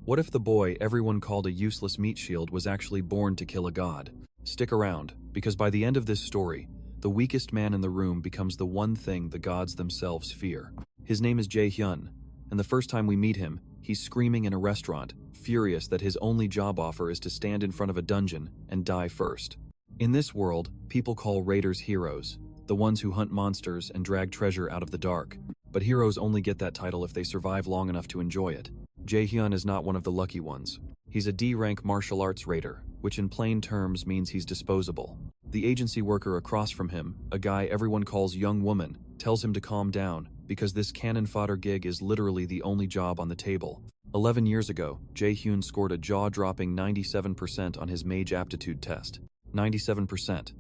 What if the boy everyone called a useless meat shield was actually born to kill a god? Stick around, because by the end of this story, the weakest man in the room becomes the one thing the gods themselves fear. His name is Jae-hyun, and the first time we meet him, he's screaming in a restaurant, furious that his only job offer is to stand in front of a dungeon and die first. In this world, people call raiders heroes, the ones who hunt monsters and drag treasure out of the dark. But heroes only get that title if they survive long enough to enjoy it. Jae-hyun is not one of the lucky ones. He's a D-rank martial arts raider, which in plain terms means he's disposable. The agency worker across from him, a guy everyone calls Young Woman, tells him to calm down because this cannon fodder gig is literally the only job on the table. 11 years ago, Jae-hyun scored a jaw-dropping 97% on his Mage aptitude test. 97%.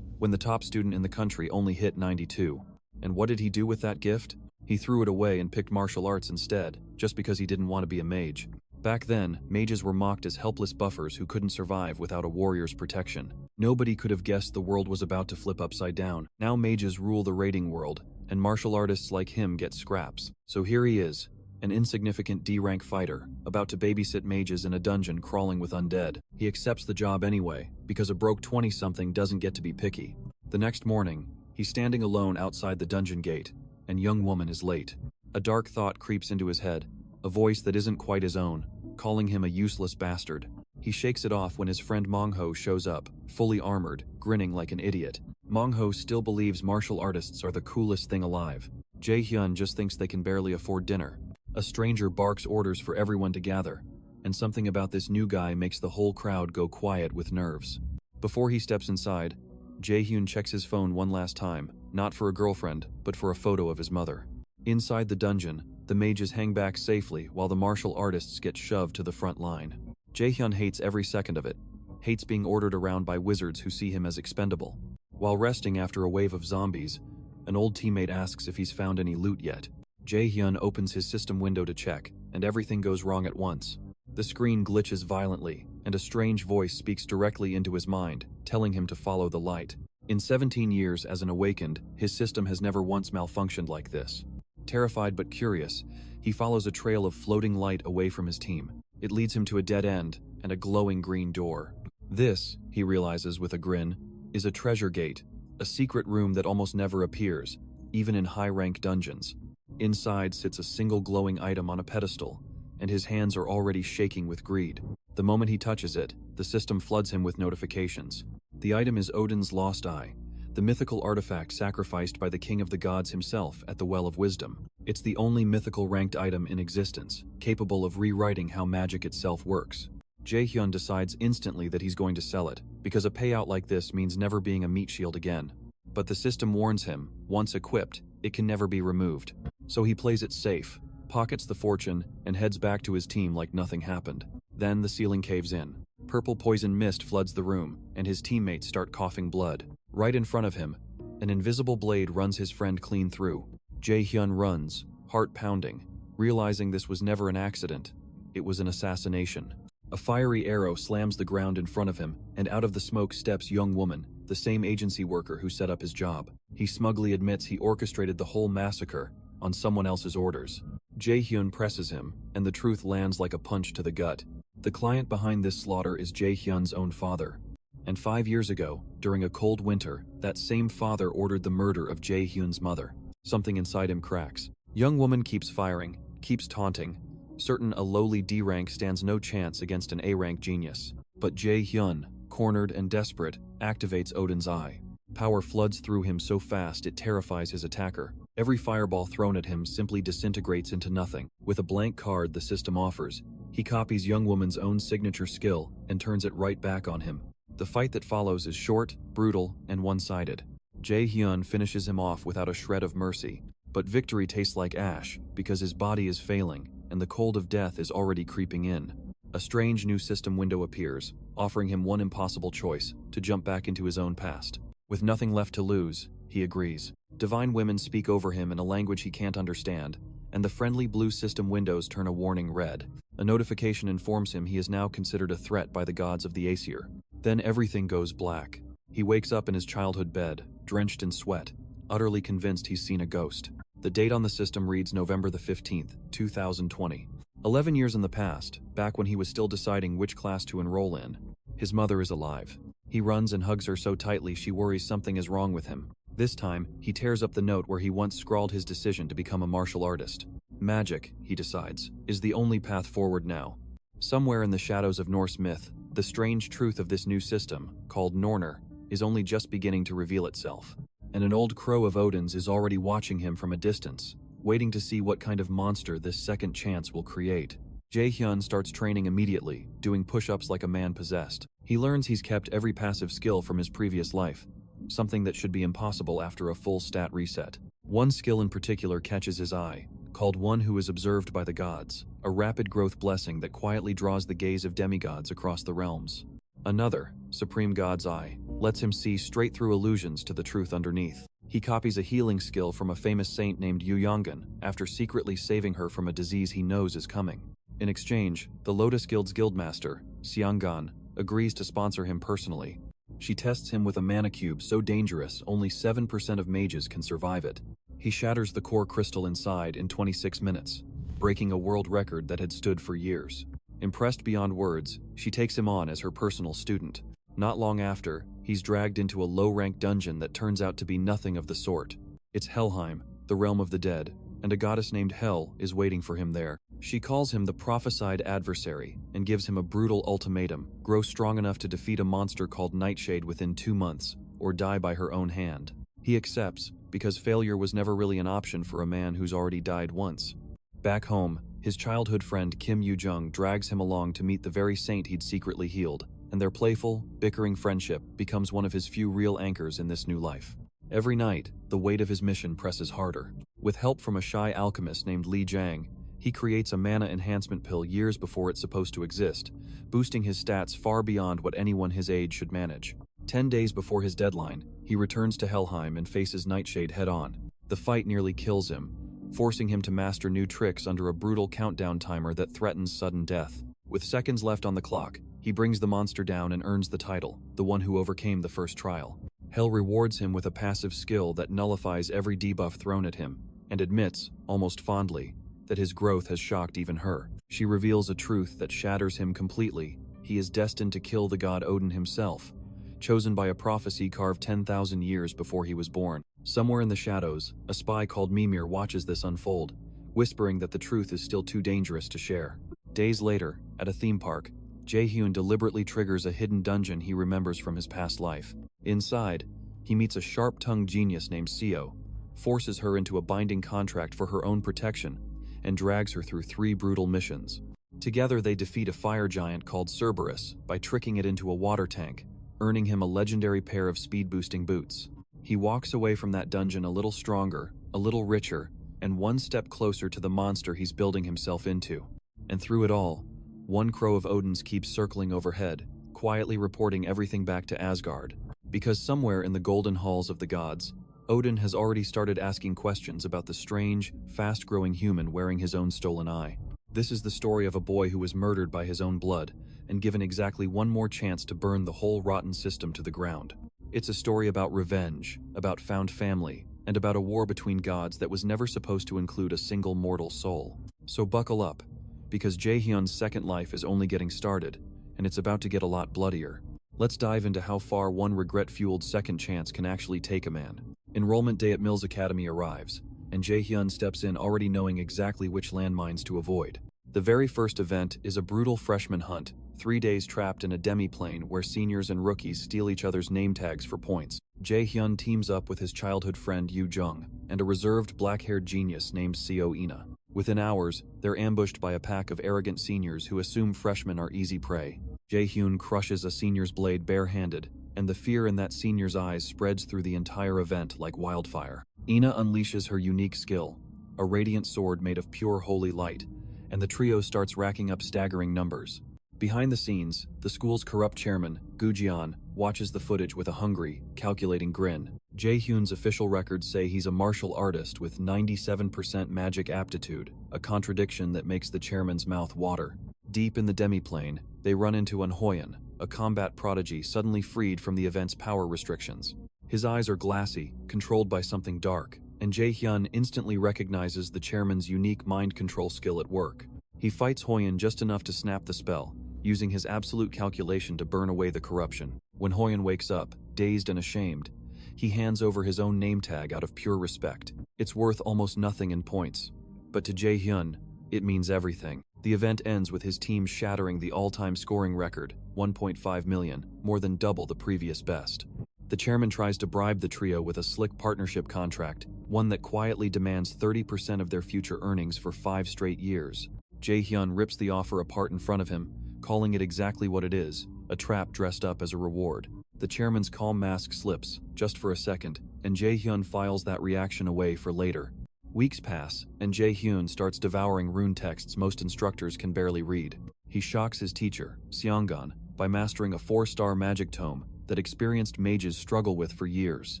When the top student in the country only hit 92. And what did he do with that gift? He threw it away and picked martial arts instead, just because he didn't want to be a mage. Back then, mages were mocked as helpless buffers who couldn't survive without a warrior's protection. Nobody could have guessed the world was about to flip upside down. Now mages rule the raiding world, and martial artists like him get scraps. So here he is, an insignificant D-rank fighter, about to babysit mages in a dungeon crawling with undead. He accepts the job anyway, because a broke 20-something doesn't get to be picky. The next morning, he's standing alone outside the dungeon gate, and Young Woman is late. A dark thought creeps into his head, a voice that isn't quite his own, calling him a useless bastard. He shakes it off when his friend Mongho shows up, fully armored, grinning like an idiot. Mongho still believes martial artists are the coolest thing alive. Jae-hyun just thinks they can barely afford dinner. A stranger barks orders for everyone to gather, and something about this new guy makes the whole crowd go quiet with nerves. Before he steps inside, Jae-hyun checks his phone one last time, not for a girlfriend, but for a photo of his mother. Inside the dungeon, the mages hang back safely while the martial artists get shoved to the front line. Jae-hyun hates every second of it, hates being ordered around by wizards who see him as expendable. While resting after a wave of zombies, an old teammate asks if he's found any loot yet. Jae-hyun opens his system window to check, and everything goes wrong at once. The screen glitches violently, and a strange voice speaks directly into his mind, telling him to follow the light. In 17 years as an awakened, his system has never once malfunctioned like this. Terrified but curious, he follows a trail of floating light away from his team. It leads him to a dead end and a glowing green door. This, he realizes with a grin, is a treasure gate, a secret room that almost never appears, even in high-rank dungeons. Inside sits a single glowing item on a pedestal, and his hands are already shaking with greed. The moment he touches it, the system floods him with notifications. The item is Odin's Lost Eye, the mythical artifact sacrificed by the king of the gods himself at the Well of Wisdom. It's the only mythical ranked item in existence, capable of rewriting how magic itself works. Jae-hyun decides instantly that he's going to sell it, because a payout like this means never being a meat shield again. But the system warns him, once equipped, it can never be removed. So he plays it safe, pockets the fortune, and heads back to his team like nothing happened. Then the ceiling caves in. Purple poison mist floods the room, and his teammates start coughing blood. Right in front of him, an invisible blade runs his friend clean through. Jae-hyun runs, heart pounding, realizing this was never an accident. It was an assassination. A fiery arrow slams the ground in front of him, and out of the smoke steps Young Woman, the same agency worker who set up his job. He smugly admits he orchestrated the whole massacre on someone else's orders. Jae-hyun presses him, and the truth lands like a punch to the gut. The client behind this slaughter is Jae-hyun's own father. And 5 years ago, during a cold winter, that same father ordered the murder of Jae-hyun's mother. Something inside him cracks. Young Woman keeps firing, keeps taunting, certain a lowly D rank stands no chance against an A rank genius. But Jae-hyun, cornered and desperate, activates Odin's Eye. Power floods through him so fast it terrifies his attacker. Every fireball thrown at him simply disintegrates into nothing. With a blank card the system offers, he copies Young Woman's own signature skill and turns it right back on him. The fight that follows is short, brutal, and one-sided. Jae-hyun finishes him off without a shred of mercy, but victory tastes like ash because his body is failing and the cold of death is already creeping in. A strange new system window appears, offering him one impossible choice: to jump back into his own past. With nothing left to lose, he agrees. Divine women speak over him in a language he can't understand, and the friendly blue system windows turn a warning red. A notification informs him he is now considered a threat by the gods of the Aesir. Then everything goes black. He wakes up in his childhood bed, drenched in sweat, utterly convinced he's seen a ghost. The date on the system reads November the 15th, 2020. 11 years in the past, back when he was still deciding which class to enroll in. His mother is alive. He runs and hugs her so tightly she worries something is wrong with him. This time, he tears up the note where he once scrawled his decision to become a martial artist. Magic, he decides, is the only path forward now. Somewhere in the shadows of Norse myth, the strange truth of this new system, called Nornr, is only just beginning to reveal itself. And an old crow of Odin's is already watching him from a distance, waiting to see what kind of monster this second chance will create. Jae-hyun starts training immediately, doing push-ups like a man possessed. He learns he's kept every passive skill from his previous life, something that should be impossible after a full stat reset. One skill in particular catches his eye, called One Who is Observed by the Gods, a rapid growth blessing that quietly draws the gaze of demigods across the realms. Another, Supreme God's Eye, lets him see straight through illusions to the truth underneath. He copies a healing skill from a famous saint named Yu Yongan after secretly saving her from a disease he knows is coming. In exchange, the Lotus Guild's guildmaster, Seongan, agrees to sponsor him personally. She tests him with a mana cube so dangerous only 7% of mages can survive it. He shatters the core crystal inside in 26 minutes, breaking a world record that had stood for years. Impressed beyond words, she takes him on as her personal student. Not long after, he's dragged into a low-rank dungeon that turns out to be nothing of the sort. It's Helheim, the realm of the dead, and a goddess named Hel is waiting for him there. She calls him the prophesied adversary and gives him a brutal ultimatum: grow strong enough to defeat a monster called Nightshade within 2 months, or die by her own hand. He accepts, because failure was never really an option for a man who's already died once. Back home, his childhood friend Kim Yoo-jung drags him along to meet the very saint he'd secretly healed, and their playful, bickering friendship becomes one of his few real anchors in this new life. Every night, the weight of his mission presses harder. With help from a shy alchemist named Lee Jang, he creates a mana enhancement pill years before it's supposed to exist, boosting his stats far beyond what anyone his age should manage. 10 days before his deadline, he returns to Helheim and faces Nightshade head-on. The fight nearly kills him, forcing him to master new tricks under a brutal countdown timer that threatens sudden death. With seconds left on the clock, he brings the monster down and earns the title, the one who overcame the first trial. Hel rewards him with a passive skill that nullifies every debuff thrown at him, and admits, almost fondly, that his growth has shocked even her. She reveals a truth that shatters him completely. He is destined to kill the god Odin himself, chosen by a prophecy carved 10,000 years before he was born. Somewhere in the shadows, a spy called Mimir watches this unfold, whispering that the truth is still too dangerous to share. Days later, at a theme park, Jae-hyun deliberately triggers a hidden dungeon he remembers from his past life. Inside, he meets a sharp-tongued genius named Seo, forces her into a binding contract for her own protection, and drags her through 3 brutal missions. Together they defeat a fire giant called Cerberus by tricking it into a water tank, earning him a legendary pair of speed-boosting boots. He walks away from that dungeon a little stronger, a little richer, and one step closer to the monster he's building himself into. And through it all, one crow of Odin's keeps circling overhead, quietly reporting everything back to Asgard. Because somewhere in the golden halls of the gods, Odin has already started asking questions about the strange, fast-growing human wearing his own stolen eye. This is the story of a boy who was murdered by his own blood and given exactly one more chance to burn the whole rotten system to the ground. It's a story about revenge, about found family, and about a war between gods that was never supposed to include a single mortal soul. So buckle up, because Jae-hyun's second life is only getting started, and it's about to get a lot bloodier. Let's dive into how far one regret-fueled second chance can actually take a man. Enrollment day at Mills Academy arrives, and Jae-hyun steps in already knowing exactly which landmines to avoid. The very first event is a brutal freshman hunt, 3 days trapped in a demi-plane where seniors and rookies steal each other's name tags for points. Jae-hyun teams up with his childhood friend Yoo-jung and a reserved black-haired genius named Seo-ina. Within hours, they're ambushed by a pack of arrogant seniors who assume freshmen are easy prey. Jae-hyun crushes a senior's blade barehanded, and the fear in that senior's eyes spreads through the entire event like wildfire. Ina unleashes her unique skill, a radiant sword made of pure holy light, and the trio starts racking up staggering numbers. Behind the scenes, the school's corrupt chairman, Gu-jian, watches the footage with a hungry, calculating grin. Jae-hyun's official records say he's a martial artist with 97% magic aptitude, a contradiction that makes the chairman's mouth water. Deep in the demi-plane, they run into Unhoyan, a combat prodigy suddenly freed from the event's power restrictions. His eyes are glassy, controlled by something dark, and Jae-hyun instantly recognizes the chairman's unique mind control skill at work. He fights Hoyan just enough to snap the spell, using his absolute calculation to burn away the corruption. When Hoyan wakes up, dazed and ashamed, he hands over his own name tag out of pure respect. It's worth almost nothing in points, but to Jae-hyun, it means everything. The event ends with his team shattering the all-time scoring record, 1.5 million, more than double the previous best. The chairman tries to bribe the trio with a slick partnership contract, one that quietly demands 30% of their future earnings for 5 straight years. Jae-hyun rips the offer apart in front of him, calling it exactly what it is, a trap dressed up as a reward. The chairman's calm mask slips, just for a second, and Jae-hyun files that reaction away for later. Weeks pass, and Jae-hyun starts devouring rune texts most instructors can barely read. He shocks his teacher, Seongan, by mastering a 4-star magic tome that experienced mages struggle with for years.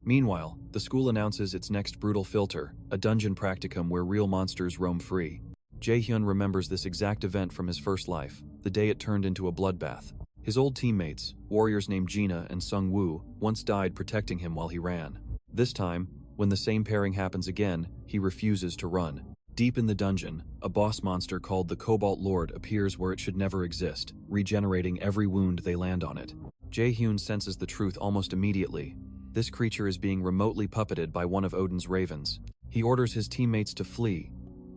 Meanwhile, the school announces its next brutal filter, a dungeon practicum where real monsters roam free. Jae-hyun remembers this exact event from his first life, the day it turned into a bloodbath. His old teammates, warriors named Jina and Sung-woo, once died protecting him while he ran. This time, when the same pairing happens again, he refuses to run. Deep in the dungeon, a boss monster called the Cobalt Lord appears where it should never exist, regenerating every wound they land on it. Jae-hyun senses the truth almost immediately. This creature is being remotely puppeted by one of Odin's ravens. He orders his teammates to flee,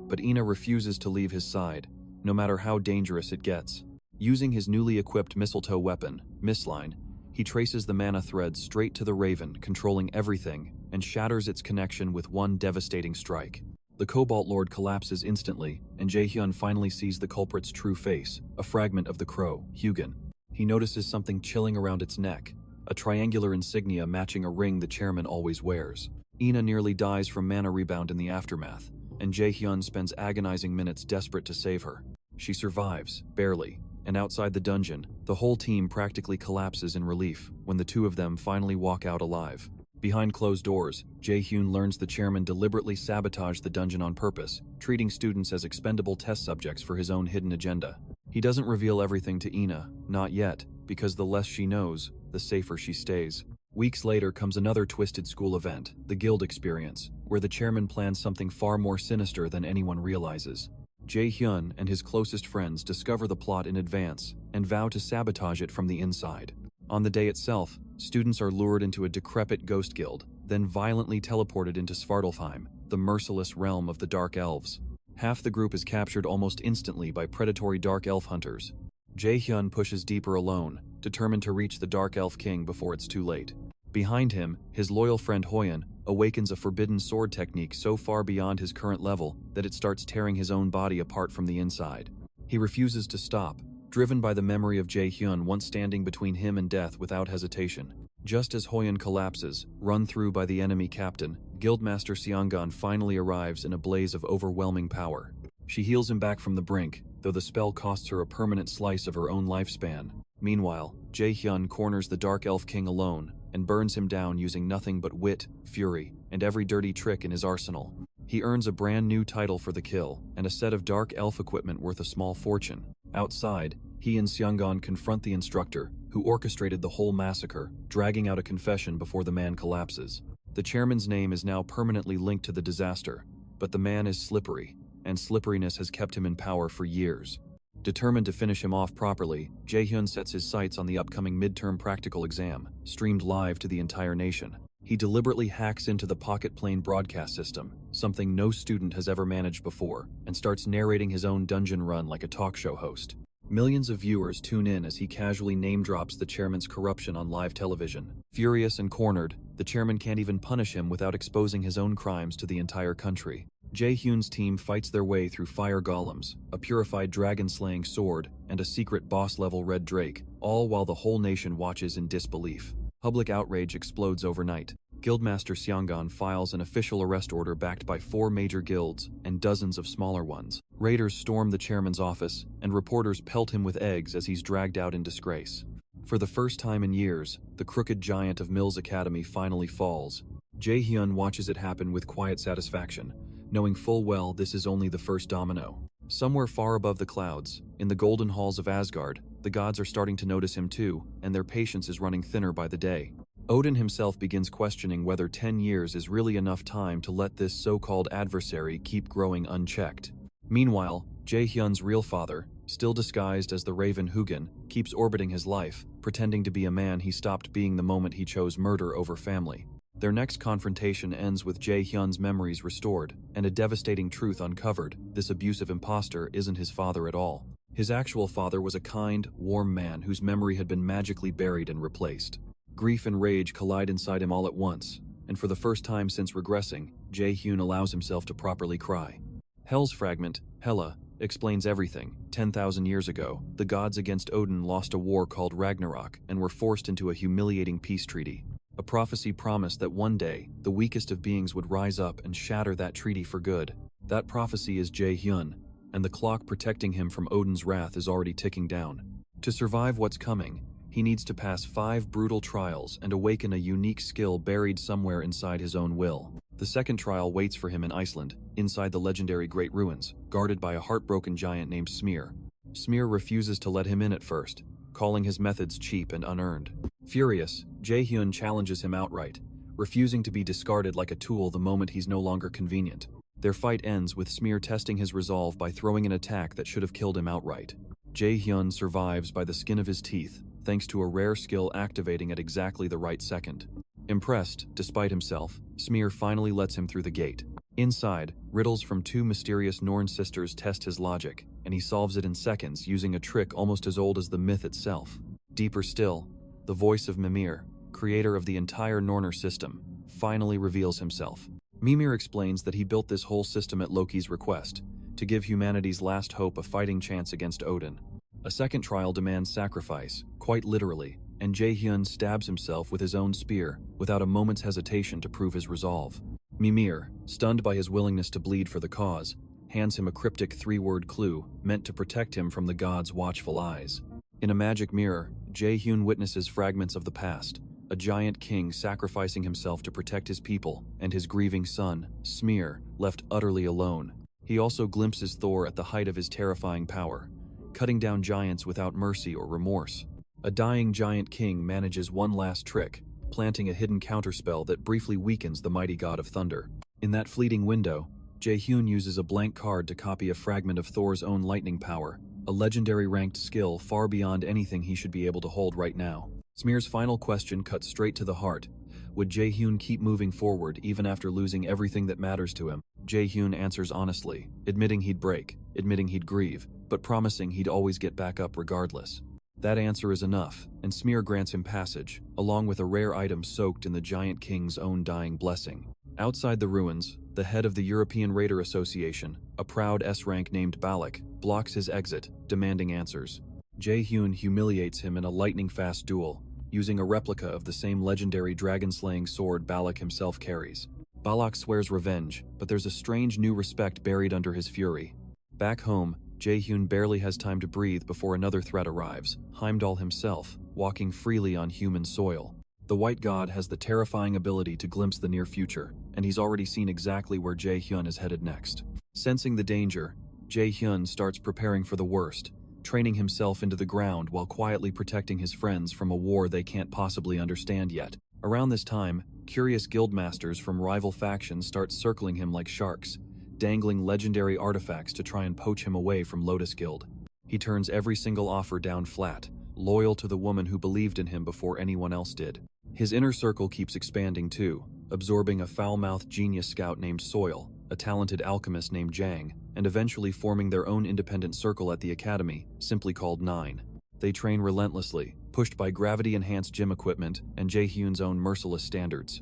but Ina refuses to leave his side, no matter how dangerous it gets. Using his newly equipped mistletoe weapon, Mistline, he traces the mana thread straight to the raven, controlling everything, and shatters its connection with one devastating strike. The Cobalt Lord collapses instantly, and Jae-hyun finally sees the culprit's true face, a fragment of the crow, Hugin. He notices something chilling around its neck, a triangular insignia matching a ring the chairman always wears. Ina nearly dies from mana rebound in the aftermath, and Jae-hyun spends agonizing minutes desperate to save her. She survives, barely, and outside the dungeon, the whole team practically collapses in relief when the two of them finally walk out alive. Behind closed doors, Jae-hyun learns the chairman deliberately sabotaged the dungeon on purpose, treating students as expendable test subjects for his own hidden agenda. He doesn't reveal everything to Ina, not yet, because the less she knows, the safer she stays. Weeks later comes another twisted school event, the Guild Experience, where the chairman plans something far more sinister than anyone realizes. Jae-hyun and his closest friends discover the plot in advance and vow to sabotage it from the inside. On the day itself, students are lured into a decrepit ghost guild, then violently teleported into Svartalfheim, the merciless realm of the Dark Elves. Half the group is captured almost instantly by predatory Dark Elf hunters. Jae-hyun pushes deeper alone, determined to reach the Dark Elf King before it's too late. Behind him, his loyal friend Hoyan awakens a forbidden sword technique so far beyond his current level that it starts tearing his own body apart from the inside. He refuses to stop, driven by the memory of Jae-hyun once standing between him and death without hesitation. Just as Hoyan collapses, run through by the enemy captain, Guildmaster Seongan finally arrives in a blaze of overwhelming power. She heals him back from the brink, though the spell costs her a permanent slice of her own lifespan. Meanwhile, Jae-hyun corners the Dark Elf King alone and burns him down using nothing but wit, fury, and every dirty trick in his arsenal. He earns a brand new title for the kill and a set of Dark Elf equipment worth a small fortune. Outside, he and Seongan confront the instructor, who orchestrated the whole massacre, dragging out a confession before the man collapses. The chairman's name is now permanently linked to the disaster, but the man is slippery, and slipperiness has kept him in power for years. Determined to finish him off properly, Jae-hyun sets his sights on the upcoming midterm practical exam, streamed live to the entire nation. He deliberately hacks into the Pocket Plane broadcast system, something no student has ever managed before, and starts narrating his own dungeon run like a talk show host. Millions of viewers tune in as he casually name-drops the chairman's corruption on live television. Furious and cornered, the chairman can't even punish him without exposing his own crimes to the entire country. Jae-hyun's team fights their way through fire golems, a purified dragon-slaying sword, and a secret boss-level red drake, all while the whole nation watches in disbelief. Public outrage explodes overnight. Guildmaster Seongan files an official arrest order backed by 4 major guilds and dozens of smaller ones. Raiders storm the chairman's office, and reporters pelt him with eggs as he's dragged out in disgrace. For the first time in years, the crooked giant of Mills Academy finally falls. Jae-hyun watches it happen with quiet satisfaction, knowing full well this is only the first domino. Somewhere far above the clouds, in the golden halls of Asgard, the gods are starting to notice him too, and their patience is running thinner by the day. Odin himself begins questioning whether 10 years is really enough time to let this so-called adversary keep growing unchecked. Meanwhile, Jae-hyun's real father, still disguised as the Raven Hugin, keeps orbiting his life, pretending to be a man he stopped being the moment he chose murder over family. Their next confrontation ends with Jae-hyun's memories restored, and a devastating truth uncovered: this abusive imposter isn't his father at all. His actual father was a kind, warm man whose memory had been magically buried and replaced. Grief and rage collide inside him all at once, and for the first time since regressing, Jae-hyun allows himself to properly cry. Hel's fragment, Hela, explains everything. 10,000 years ago, the gods against Odin lost a war called Ragnarok and were forced into a humiliating peace treaty. A prophecy promised that one day, the weakest of beings would rise up and shatter that treaty for good. That prophecy is Jae-hyun, and the clock protecting him from Odin's wrath is already ticking down. To survive what's coming, he needs to pass 5 brutal trials and awaken a unique skill buried somewhere inside his own will. The second trial waits for him in Iceland, inside the legendary Great Ruins, guarded by a heartbroken giant named Smear. Smear refuses to let him in at first, calling his methods cheap and unearned. Furious, Jae-hyun challenges him outright, refusing to be discarded like a tool the moment he's no longer convenient. Their fight ends with Smear testing his resolve by throwing an attack that should have killed him outright. Jae-hyun survives by the skin of his teeth, thanks to a rare skill activating at exactly the right second. Impressed, despite himself, Smear finally lets him through the gate. Inside, riddles from 2 mysterious Norn sisters test his logic, and he solves it in seconds using a trick almost as old as the myth itself. Deeper still, the voice of Mimir, creator of the entire Norner system, finally reveals himself. Mimir explains that he built this whole system at Loki's request, to give humanity's last hope a fighting chance against Odin. A second trial demands sacrifice, quite literally, and Jae-hyun stabs himself with his own spear, without a moment's hesitation to prove his resolve. Mimir, stunned by his willingness to bleed for the cause, hands him a cryptic 3-word clue meant to protect him from the gods' watchful eyes. In a magic mirror, Jae-hyun witnesses fragments of the past, a giant king sacrificing himself to protect his people, and his grieving son, Smear, left utterly alone. He also glimpses Thor at the height of his terrifying power, cutting down giants without mercy or remorse. A dying giant king manages one last trick, planting a hidden counterspell that briefly weakens the mighty god of thunder. In that fleeting window, Jae-hyun uses a blank card to copy a fragment of Thor's own lightning power, a legendary ranked skill far beyond anything he should be able to hold right now. Smear's final question cuts straight to the heart. Would Jae-hyun keep moving forward even after losing everything that matters to him? Jae-hyun answers honestly, admitting he'd break, admitting he'd grieve, but promising he'd always get back up regardless. That answer is enough, and Smear grants him passage, along with a rare item soaked in the giant king's own dying blessing. Outside the ruins, the head of the European Raider Association, a proud S-rank named Balak, blocks his exit, demanding answers. Jae-hyun humiliates him in a lightning-fast duel, using a replica of the same legendary dragon-slaying sword Balak himself carries. Balak swears revenge, but there's a strange new respect buried under his fury. Back home, Jae-hyun barely has time to breathe before another threat arrives, Heimdall himself, walking freely on human soil. The White God has the terrifying ability to glimpse the near future, and he's already seen exactly where Jae-hyun is headed next. Sensing the danger, Jae-hyun starts preparing for the worst, training himself into the ground while quietly protecting his friends from a war they can't possibly understand yet. Around this time, curious guildmasters from rival factions start circling him like sharks, dangling legendary artifacts to try and poach him away from Lotus Guild. He turns every single offer down flat, loyal to the woman who believed in him before anyone else did. His inner circle keeps expanding too, absorbing a foul-mouthed genius scout named Soil, a talented alchemist named Jang, and eventually forming their own independent circle at the academy, simply called Nine. They train relentlessly, pushed by gravity-enhanced gym equipment and Jae-hyun's own merciless standards.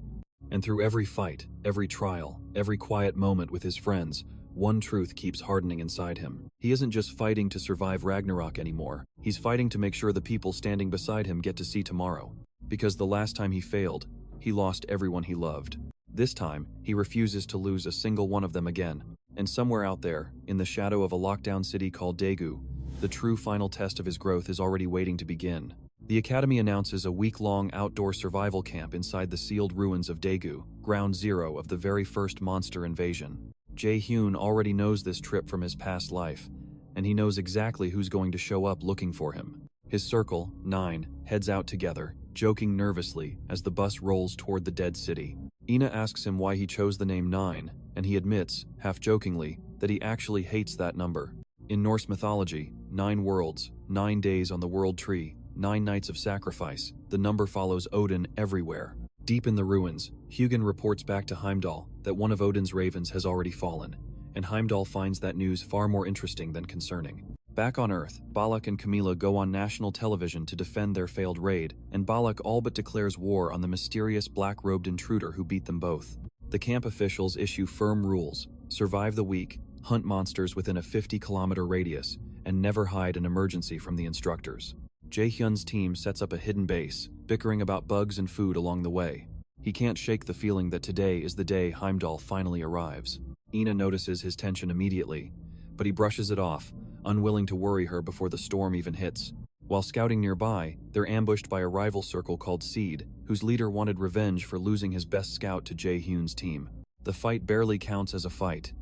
And through every fight, every trial, every quiet moment with his friends, one truth keeps hardening inside him. He isn't just fighting to survive Ragnarok anymore, he's fighting to make sure the people standing beside him get to see tomorrow. Because the last time he failed, he lost everyone he loved. This time, he refuses to lose a single one of them again. And somewhere out there, in the shadow of a lockdown city called Daegu, the true final test of his growth is already waiting to begin. The Academy announces a week-long outdoor survival camp inside the sealed ruins of Daegu, ground zero of the very first monster invasion. Jae-hyun already knows this trip from his past life, and he knows exactly who's going to show up looking for him. His circle, Nine, heads out together, joking nervously as the bus rolls toward the dead city. Ina asks him why he chose the name 9, and he admits, half-jokingly, that he actually hates that number. In Norse mythology, 9 worlds, 9 days on the world tree, 9 nights of sacrifice, the number follows Odin everywhere. Deep in the ruins, Hugin reports back to Heimdall that one of Odin's ravens has already fallen, and Heimdall finds that news far more interesting than concerning. Back on Earth, Balak and Camilla go on national television to defend their failed raid, and Balak all but declares war on the mysterious black-robed intruder who beat them both. The camp officials issue firm rules: survive the week, hunt monsters within a 50-kilometer radius, and never hide an emergency from the instructors. Jae-hyun's team sets up a hidden base, bickering about bugs and food along the way. He can't shake the feeling that today is the day Heimdall finally arrives. Ina notices his tension immediately, but he brushes it off, unwilling to worry her before the storm even hits. While scouting nearby, they're ambushed by a rival circle called Seed, whose leader wanted revenge for losing his best scout to Jae-hyun's team. The fight barely counts as a fight.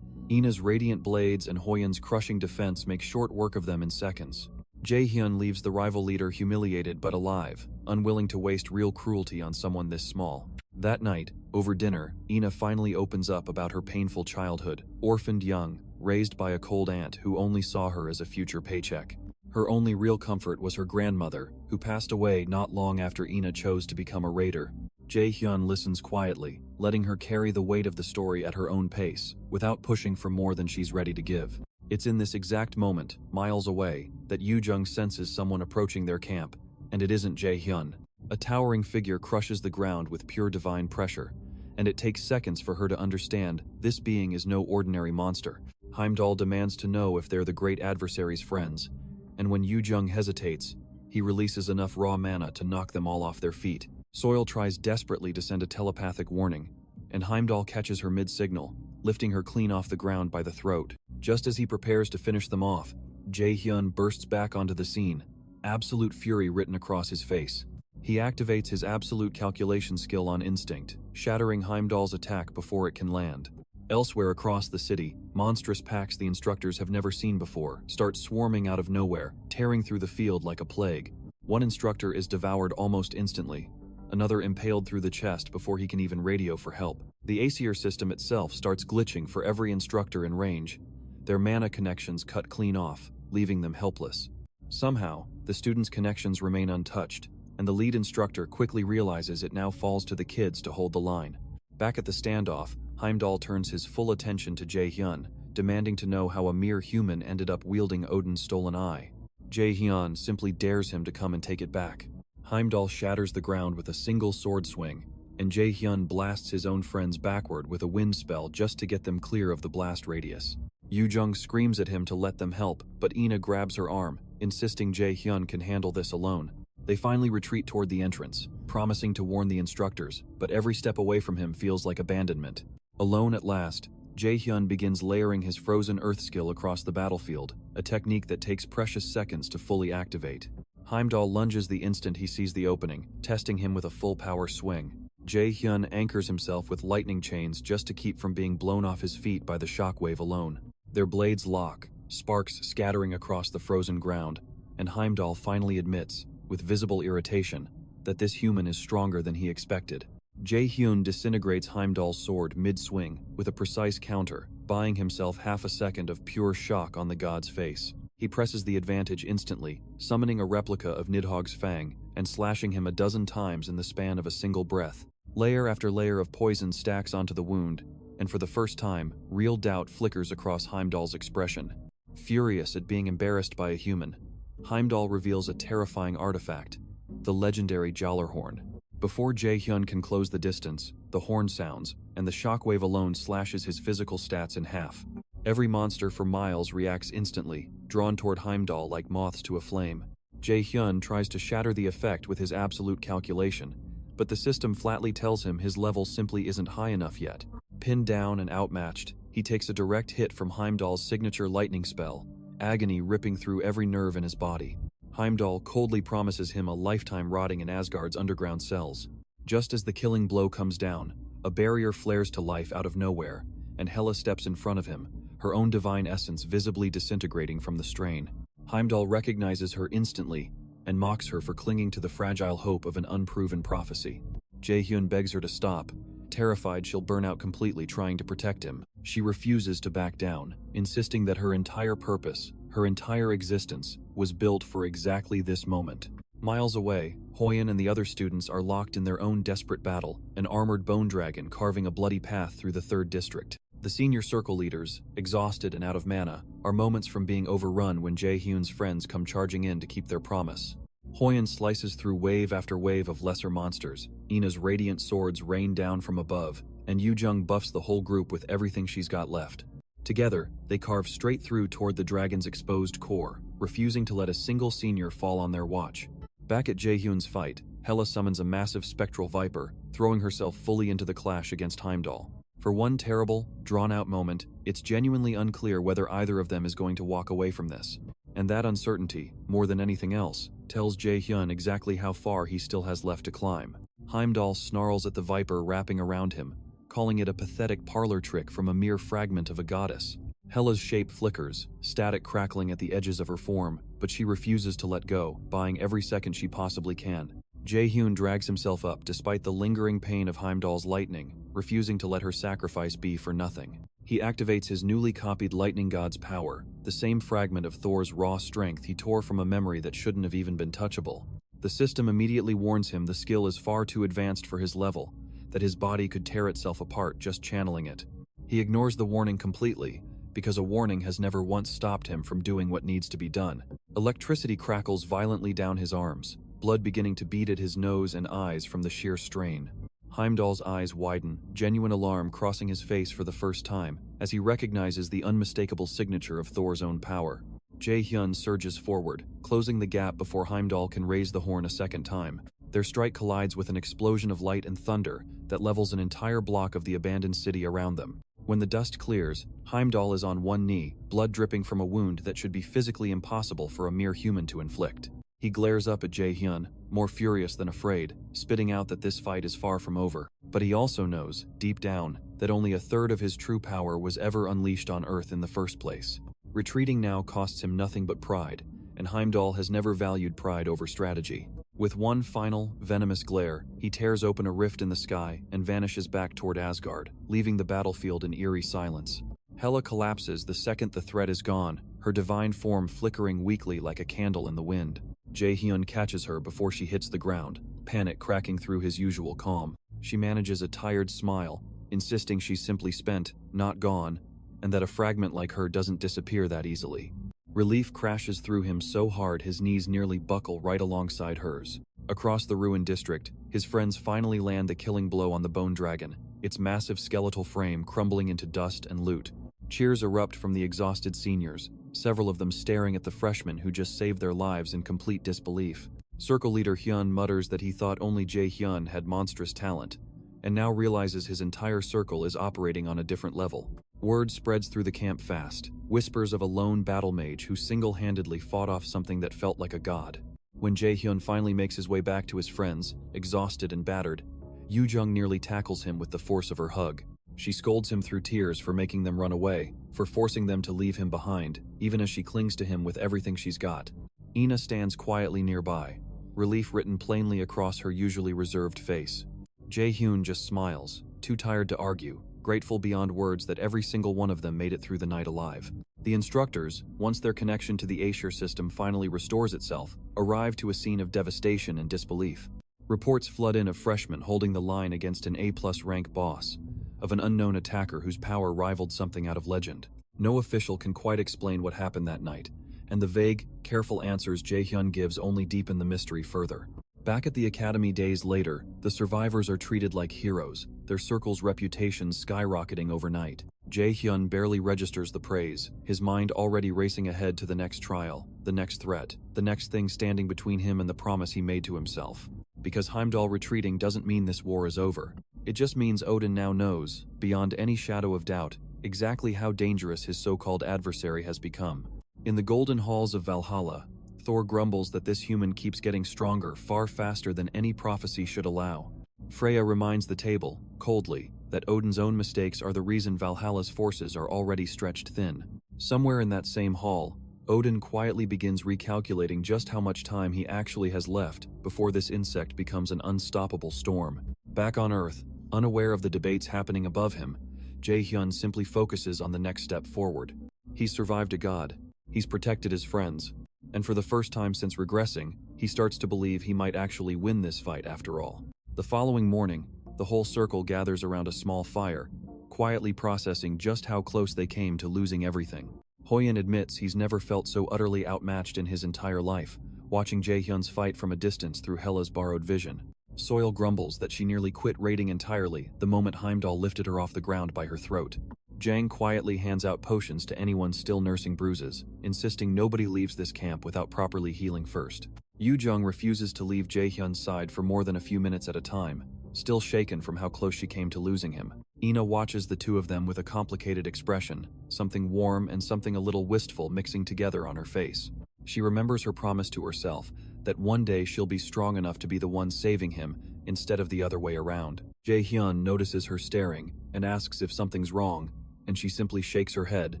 Ina's radiant blades and Hoyun's crushing defense make short work of them in seconds. Jae-hyun leaves the rival leader humiliated but alive, unwilling to waste real cruelty on someone this small. That night, over dinner, Ina finally opens up about her painful childhood, orphaned young, raised by a cold aunt who only saw her as a future paycheck. Her only real comfort was her grandmother, who passed away not long after Ina chose to become a raider. Jae-hyun listens quietly, letting her carry the weight of the story at her own pace, without pushing for more than she's ready to give. It's in this exact moment, miles away, that Yoo-jung senses someone approaching their camp, and it isn't Jae-hyun. A towering figure crushes the ground with pure divine pressure, and it takes seconds for her to understand this being is no ordinary monster. Heimdall demands to know if they're the great adversary's friends, and when Yoo-jung hesitates, he releases enough raw mana to knock them all off their feet. Soil tries desperately to send a telepathic warning, and Heimdall catches her mid-signal, lifting her clean off the ground by the throat. Just as he prepares to finish them off, Jae-hyun bursts back onto the scene, absolute fury written across his face. He activates his absolute calculation skill on instinct, shattering Heimdall's attack before it can land. Elsewhere across the city, monstrous packs the instructors have never seen before start swarming out of nowhere, tearing through the field like a plague. One instructor is devoured almost instantly, another impaled through the chest before he can even radio for help. The ACR system itself starts glitching for every instructor in range. Their mana connections cut clean off, leaving them helpless. Somehow, the students' connections remain untouched, and the lead instructor quickly realizes it now falls to the kids to hold the line. Back at the standoff, Heimdall turns his full attention to Jae-hyun, demanding to know how a mere human ended up wielding Odin's stolen eye. Jae-hyun simply dares him to come and take it back. Heimdall shatters the ground with a single sword swing, and Jae-hyun blasts his own friends backward with a wind spell just to get them clear of the blast radius. Yoo-jung screams at him to let them help, but Ina grabs her arm, insisting Jae-hyun can handle this alone. They finally retreat toward the entrance, promising to warn the instructors, but every step away from him feels like abandonment. Alone at last, Jae-hyun begins layering his frozen earth skill across the battlefield, a technique that takes precious seconds to fully activate. Heimdall lunges the instant he sees the opening, testing him with a full-power swing. Jae-hyun anchors himself with lightning chains just to keep from being blown off his feet by the shockwave alone. Their blades lock, sparks scattering across the frozen ground, and Heimdall finally admits, with visible irritation, that this human is stronger than he expected. Jae-hyun disintegrates Heimdall's sword mid-swing with a precise counter, buying himself half a second of pure shock on the god's face. He presses the advantage instantly, summoning a replica of Nidhogg's fang and slashing him a dozen times in the span of a single breath. Layer after layer of poison stacks onto the wound, and for the first time, real doubt flickers across Heimdall's expression. Furious at being embarrassed by a human, Heimdall reveals a terrifying artifact, the legendary Jallarhorn. Before Jae-hyun can close the distance, the horn sounds, and the shockwave alone slashes his physical stats in half. Every monster for miles reacts instantly, drawn toward Heimdall like moths to a flame. Jae-hyun tries to shatter the effect with his absolute calculation, but the system flatly tells him his level simply isn't high enough yet. Pinned down and outmatched, he takes a direct hit from Heimdall's signature lightning spell, agony ripping through every nerve in his body. Heimdall coldly promises him a lifetime rotting in Asgard's underground cells. Just as the killing blow comes down, a barrier flares to life out of nowhere, and Hela steps in front of him, her own divine essence visibly disintegrating from the strain. Heimdall recognizes her instantly and mocks her for clinging to the fragile hope of an unproven prophecy. Jae-hyun begs her to stop, terrified she'll burn out completely trying to protect him. She refuses to back down, insisting that her entire purpose, Her entire existence was built for exactly this moment. Miles away, Hoyan and the other students are locked in their own desperate battle, an armored bone dragon carving a bloody path through the 3rd district. The senior circle leaders, exhausted and out of mana, are moments from being overrun when Jae-hyun's friends come charging in to keep their promise. Hoyan slices through wave after wave of lesser monsters, Ina's radiant swords rain down from above, and Yoo-jung buffs the whole group with everything she's got left. Together, they carve straight through toward the dragon's exposed core, refusing to let a single senior fall on their watch. Back at Jae-hyun's fight, Hela summons a massive spectral viper, throwing herself fully into the clash against Heimdall. For one terrible, drawn-out moment, it's genuinely unclear whether either of them is going to walk away from this. And that uncertainty, more than anything else, tells Jae-hyun exactly how far he still has left to climb. Heimdall snarls at the viper wrapping around him, calling it a pathetic parlor trick from a mere fragment of a goddess. Hela's shape flickers, static crackling at the edges of her form, but she refuses to let go, buying every second she possibly can. Jae-hyun drags himself up despite the lingering pain of Heimdall's lightning, refusing to let her sacrifice be for nothing. He activates his newly copied lightning god's power, the same fragment of Thor's raw strength he tore from a memory that shouldn't have even been touchable. The system immediately warns him the skill is far too advanced for his level, that his body could tear itself apart just channeling it. He ignores the warning completely, because a warning has never once stopped him from doing what needs to be done. Electricity crackles violently down his arms, blood beginning to bead at his nose and eyes from the sheer strain. Heimdall's eyes widen, genuine alarm crossing his face for the first time, as he recognizes the unmistakable signature of Thor's own power. Jae-hyun surges forward, closing the gap before Heimdall can raise the horn a second time. Their strike collides with an explosion of light and thunder that levels an entire block of the abandoned city around them. When the dust clears, Heimdall is on one knee, blood dripping from a wound that should be physically impossible for a mere human to inflict. He glares up at Jae-hyun, more furious than afraid, spitting out that this fight is far from over. But he also knows, deep down, that only a third of his true power was ever unleashed on Earth in the first place. Retreating now costs him nothing but pride, and Heimdall has never valued pride over strategy. With one final, venomous glare, he tears open a rift in the sky and vanishes back toward Asgard, leaving the battlefield in eerie silence. Hela collapses the second the threat is gone, her divine form flickering weakly like a candle in the wind. Jae-hyun catches her before she hits the ground, panic cracking through his usual calm. She manages a tired smile, insisting she's simply spent, not gone, and that a fragment like her doesn't disappear that easily. Relief crashes through him so hard his knees nearly buckle right alongside hers. Across the ruined district, his friends finally land the killing blow on the bone dragon, its massive skeletal frame crumbling into dust and loot. Cheers erupt from the exhausted seniors, several of them staring at the freshmen who just saved their lives in complete disbelief. Circle leader Hyun mutters that he thought only Jae-hyun had monstrous talent, and now realizes his entire circle is operating on a different level. Word spreads through the camp fast, whispers of a lone battle mage who single-handedly fought off something that felt like a god. When Jae-hyun finally makes his way back to his friends, exhausted and battered, Yoo-jung nearly tackles him with the force of her hug. She scolds him through tears for making them run away, for forcing them to leave him behind, even as she clings to him with everything she's got. Ina stands quietly nearby, relief written plainly across her usually reserved face. Jae-hyun just smiles, too tired to argue, grateful beyond words that every single one of them made it through the night alive. The instructors, once their connection to the Aesir system finally restores itself, arrive to a scene of devastation and disbelief. Reports flood in of freshmen holding the line against an A+ rank boss, of an unknown attacker whose power rivaled something out of legend. No official can quite explain what happened that night, and the vague, careful answers Jae-hyun gives only deepen the mystery further. Back at the academy days later, the survivors are treated like heroes, their circle's reputations skyrocketing overnight. Jae-hyun barely registers the praise, his mind already racing ahead to the next trial, the next threat, the next thing standing between him and the promise he made to himself. Because Heimdall retreating doesn't mean this war is over. It just means Odin now knows, beyond any shadow of doubt, exactly how dangerous his so-called adversary has become. In the golden halls of Valhalla, Thor grumbles that this human keeps getting stronger far faster than any prophecy should allow. Freya reminds the table, coldly, that Odin's own mistakes are the reason Valhalla's forces are already stretched thin. Somewhere in that same hall, Odin quietly begins recalculating just how much time he actually has left before this insect becomes an unstoppable storm. Back on Earth, unaware of the debates happening above him, Jae-hyun simply focuses on the next step forward. He's survived a god, He's protected his friends, and for the first time since regressing, he starts to believe he might actually win this fight after all. The following morning, the whole circle gathers around a small fire, quietly processing just how close they came to losing everything. Hoyen admits he's never felt so utterly outmatched in his entire life, watching Jaehyun's fight from a distance through Hella's borrowed vision. Soil grumbles that she nearly quit raiding entirely the moment Heimdall lifted her off the ground by her throat. Jang quietly hands out potions to anyone still nursing bruises, insisting nobody leaves this camp without properly healing first. Yoo-jung refuses to leave Jaehyun's side for more than a few minutes at a time, still shaken from how close she came to losing him. Ina watches the two of them with a complicated expression, something warm and something a little wistful mixing together on her face. She remembers her promise to herself that one day she'll be strong enough to be the one saving him instead of the other way around. Jaehyun notices her staring and asks if something's wrong, and she simply shakes her head,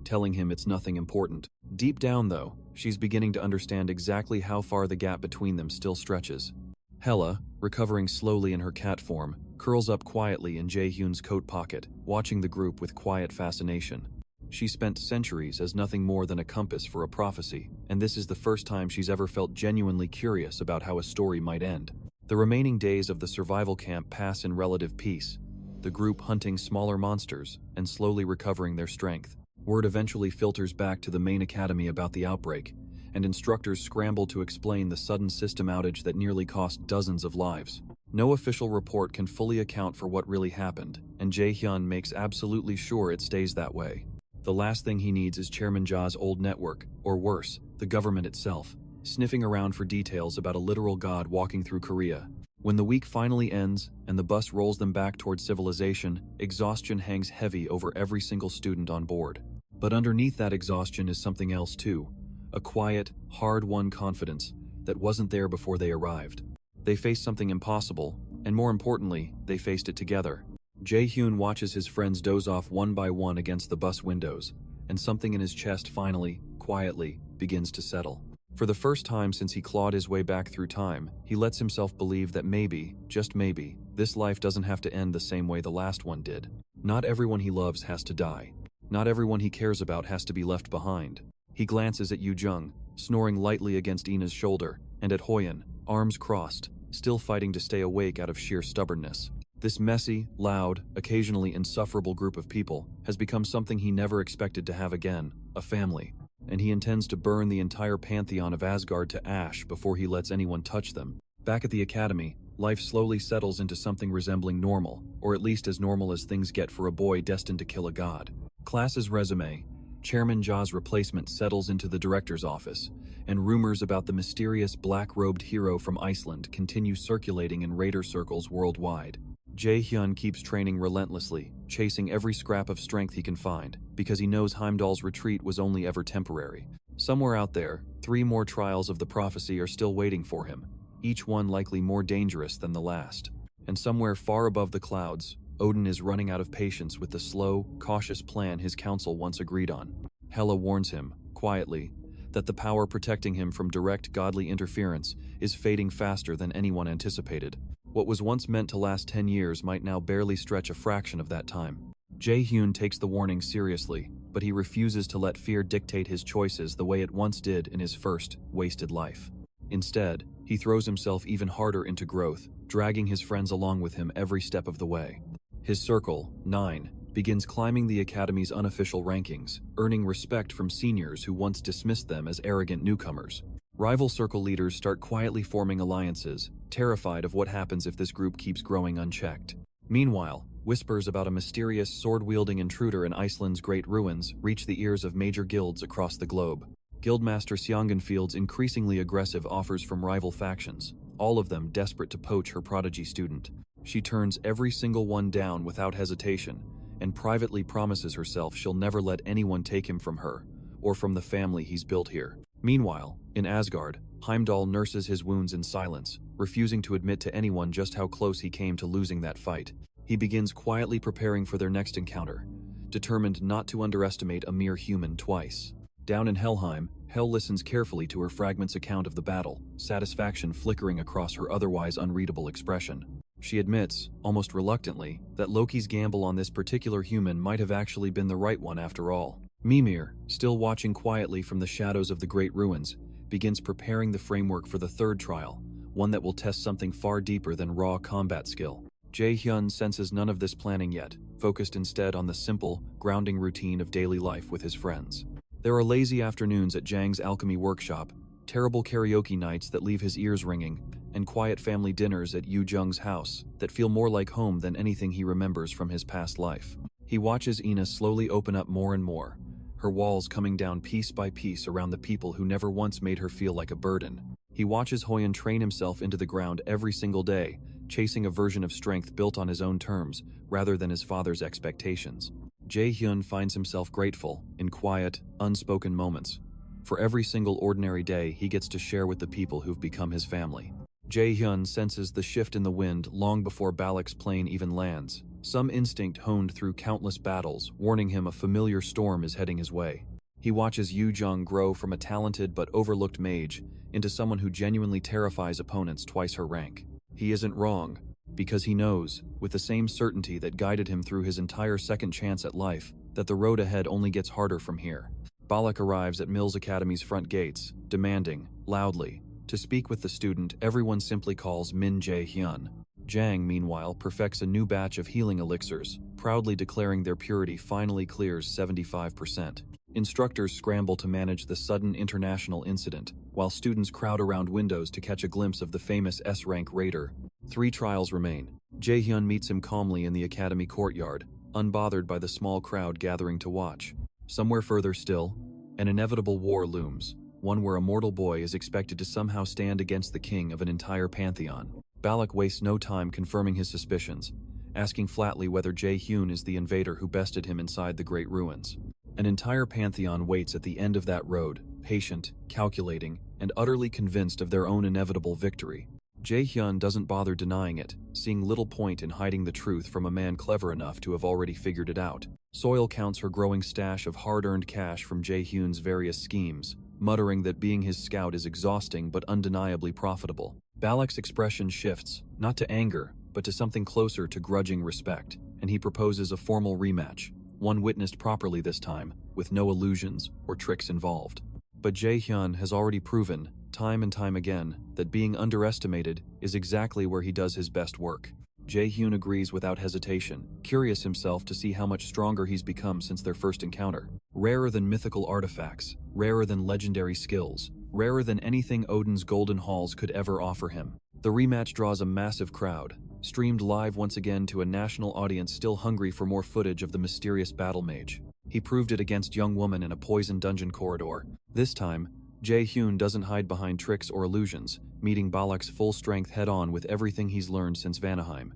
telling him it's nothing important. Deep down, though, she's beginning to understand exactly how far the gap between them still stretches. Hella, recovering slowly in her cat form, curls up quietly in Jaehyun's coat pocket, watching the group with quiet fascination. She spent centuries as nothing more than a compass for a prophecy, and this is the first time she's ever felt genuinely curious about how a story might end. The remaining days of the survival camp pass in relative peace, the group hunting smaller monsters and slowly recovering their strength. Word eventually filters back to the main academy about the outbreak, and instructors scramble to explain the sudden system outage that nearly cost dozens of lives. No official report can fully account for what really happened, and Jaehyun makes absolutely sure it stays that way. The last thing he needs is Chairman Ja's old network, or worse, the government itself, sniffing around for details about a literal god walking through Korea. When the week finally ends and the bus rolls them back towards civilization, exhaustion hangs heavy over every single student on board. But underneath that exhaustion is something else too, a quiet, hard-won confidence that wasn't there before they arrived. They faced something impossible, and more importantly, they faced it together. Jaehyun watches his friends doze off one by one against the bus windows, and something in his chest finally, quietly, begins to settle. For the first time since he clawed his way back through time, he lets himself believe that maybe, just maybe, this life doesn't have to end the same way the last one did. Not everyone he loves has to die. Not everyone he cares about has to be left behind. He glances at Yoo-jung, snoring lightly against Ina's shoulder, and at Hoyen, arms crossed, still fighting to stay awake out of sheer stubbornness. This messy, loud, occasionally insufferable group of people has become something he never expected to have again, a family. And he intends to burn the entire pantheon of Asgard to ash before he lets anyone touch them. Back at the academy, life slowly settles into something resembling normal, or at least as normal as things get for a boy destined to kill a god. Class's resume, Chairman Ja's replacement settles into the director's office, and rumors about the mysterious black-robed hero from Iceland continue circulating in raider circles worldwide. Jaehyun keeps training relentlessly, chasing every scrap of strength he can find, because he knows Heimdall's retreat was only ever temporary. Somewhere out there, 3 more trials of the prophecy are still waiting for him, each one likely more dangerous than the last. And somewhere far above the clouds, Odin is running out of patience with the slow, cautious plan his council once agreed on. Hela warns him, quietly, that the power protecting him from direct godly interference is fading faster than anyone anticipated. What was once meant to last 10 years might now barely stretch a fraction of that time. Jaehyun takes the warning seriously, but he refuses to let fear dictate his choices the way it once did in his first, wasted life. Instead, he throws himself even harder into growth, dragging his friends along with him every step of the way. His circle, 9, begins climbing the Academy's unofficial rankings, earning respect from seniors who once dismissed them as arrogant newcomers. Rival circle leaders start quietly forming alliances, terrified of what happens if this group keeps growing unchecked. Meanwhile, whispers about a mysterious sword-wielding intruder in Iceland's great ruins reach the ears of major guilds across the globe. Guildmaster Sjangenfield's increasingly aggressive offers from rival factions, all of them desperate to poach her prodigy student. She turns every single one down without hesitation, and privately promises herself she'll never let anyone take him from her, or from the family he's built here. Meanwhile, in Asgard, Heimdall nurses his wounds in silence, refusing to admit to anyone just how close he came to losing that fight. He begins quietly preparing for their next encounter, determined not to underestimate a mere human twice. Down in Helheim, Hel listens carefully to her fragment's account of the battle, satisfaction flickering across her otherwise unreadable expression. She admits, almost reluctantly, that Loki's gamble on this particular human might have actually been the right one after all. Mimir, still watching quietly from the shadows of the great ruins, begins preparing the framework for the third trial, one that will test something far deeper than raw combat skill. Jae-hyun senses none of this planning yet, focused instead on the simple, grounding routine of daily life with his friends. There are lazy afternoons at Jang's alchemy workshop, terrible karaoke nights that leave his ears ringing, and quiet family dinners at Yu Jung's house that feel more like home than anything he remembers from his past life. He watches Ina slowly open up more and more, her walls coming down piece by piece around the people who never once made her feel like a burden. He watches Hoyeon train himself into the ground every single day, chasing a version of strength built on his own terms rather than his father's expectations. Jae-hyun finds himself grateful, in quiet, unspoken moments, for every single ordinary day he gets to share with the people who've become his family. Jae-hyun senses the shift in the wind long before Balak's plane even lands, some instinct honed through countless battles, warning him a familiar storm is heading his way. He watches Yu Jung grow from a talented but overlooked mage into someone who genuinely terrifies opponents twice her rank. He isn't wrong, because he knows, with the same certainty that guided him through his entire second chance at life, that the road ahead only gets harder from here. Balak arrives at Mills Academy's front gates, demanding, loudly, to speak with the student everyone simply calls Min Jae-hyun. Jang, meanwhile, perfects a new batch of healing elixirs, proudly declaring their purity finally clears 75%. Instructors scramble to manage the sudden international incident, while students crowd around windows to catch a glimpse of the famous S-rank raider. 3 trials remain. Jae-hyun meets him calmly in the academy courtyard, unbothered by the small crowd gathering to watch. Somewhere further still, an inevitable war looms, one where a mortal boy is expected to somehow stand against the king of an entire pantheon. Balak wastes no time confirming his suspicions, asking flatly whether Jae-hyun is the invader who bested him inside the great ruins. An entire pantheon waits at the end of that road, patient, calculating, and utterly convinced of their own inevitable victory. Jae-hyun doesn't bother denying it, seeing little point in hiding the truth from a man clever enough to have already figured it out. Soil counts her growing stash of hard-earned cash from Jae-hyun's various schemes, muttering that being his scout is exhausting but undeniably profitable. Balak's expression shifts, not to anger, but to something closer to grudging respect, and he proposes a formal rematch, one witnessed properly this time, with no illusions or tricks involved. But Jae-hyun has already proven, time and time again, that being underestimated is exactly where he does his best work. Jae-hyun agrees without hesitation, curious himself to see how much stronger he's become since their first encounter. Rarer than mythical artifacts, rarer than legendary skills, rarer than anything Odin's golden halls could ever offer him. The rematch draws a massive crowd, streamed live once again to a national audience still hungry for more footage of the mysterious battle mage. He proved it against young woman in a poison dungeon corridor. This time, Jae-hyun doesn't hide behind tricks or illusions, meeting Balak's full strength head-on with everything he's learned since Vanaheim.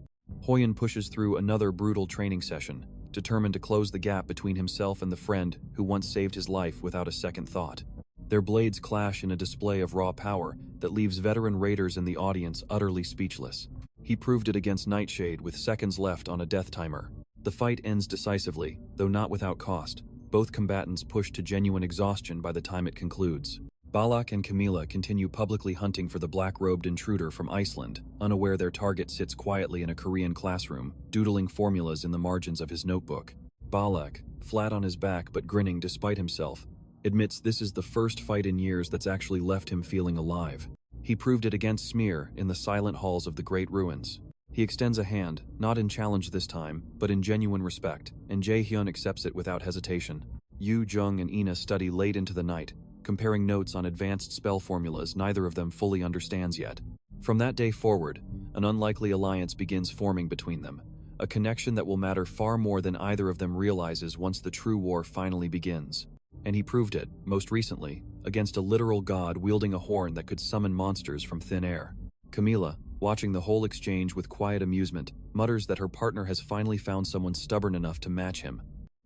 Hoyeon pushes through another brutal training session, determined to close the gap between himself and the friend who once saved his life without a second thought. Their blades clash in a display of raw power that leaves veteran raiders in the audience utterly speechless. He proved it against Nightshade with seconds left on a death timer. The fight ends decisively, though not without cost. Both combatants push to genuine exhaustion by the time it concludes. Balak and Camilla continue publicly hunting for the black-robed intruder from Iceland, unaware their target sits quietly in a Korean classroom, doodling formulas in the margins of his notebook. Balak, flat on his back but grinning despite himself, admits this is the first fight in years that's actually left him feeling alive. He proved it against Smear in the silent halls of the great ruins. He extends a hand, not in challenge this time, but in genuine respect, and Jae-hyun accepts it without hesitation. Yu Jung and Ina study late into the night, comparing notes on advanced spell formulas neither of them fully understands yet. From that day forward, an unlikely alliance begins forming between them, a connection that will matter far more than either of them realizes once the true war finally begins. And he proved it, most recently, against a literal god wielding a horn that could summon monsters from thin air. Camilla, watching the whole exchange with quiet amusement, mutters that her partner has finally found someone stubborn enough to match him.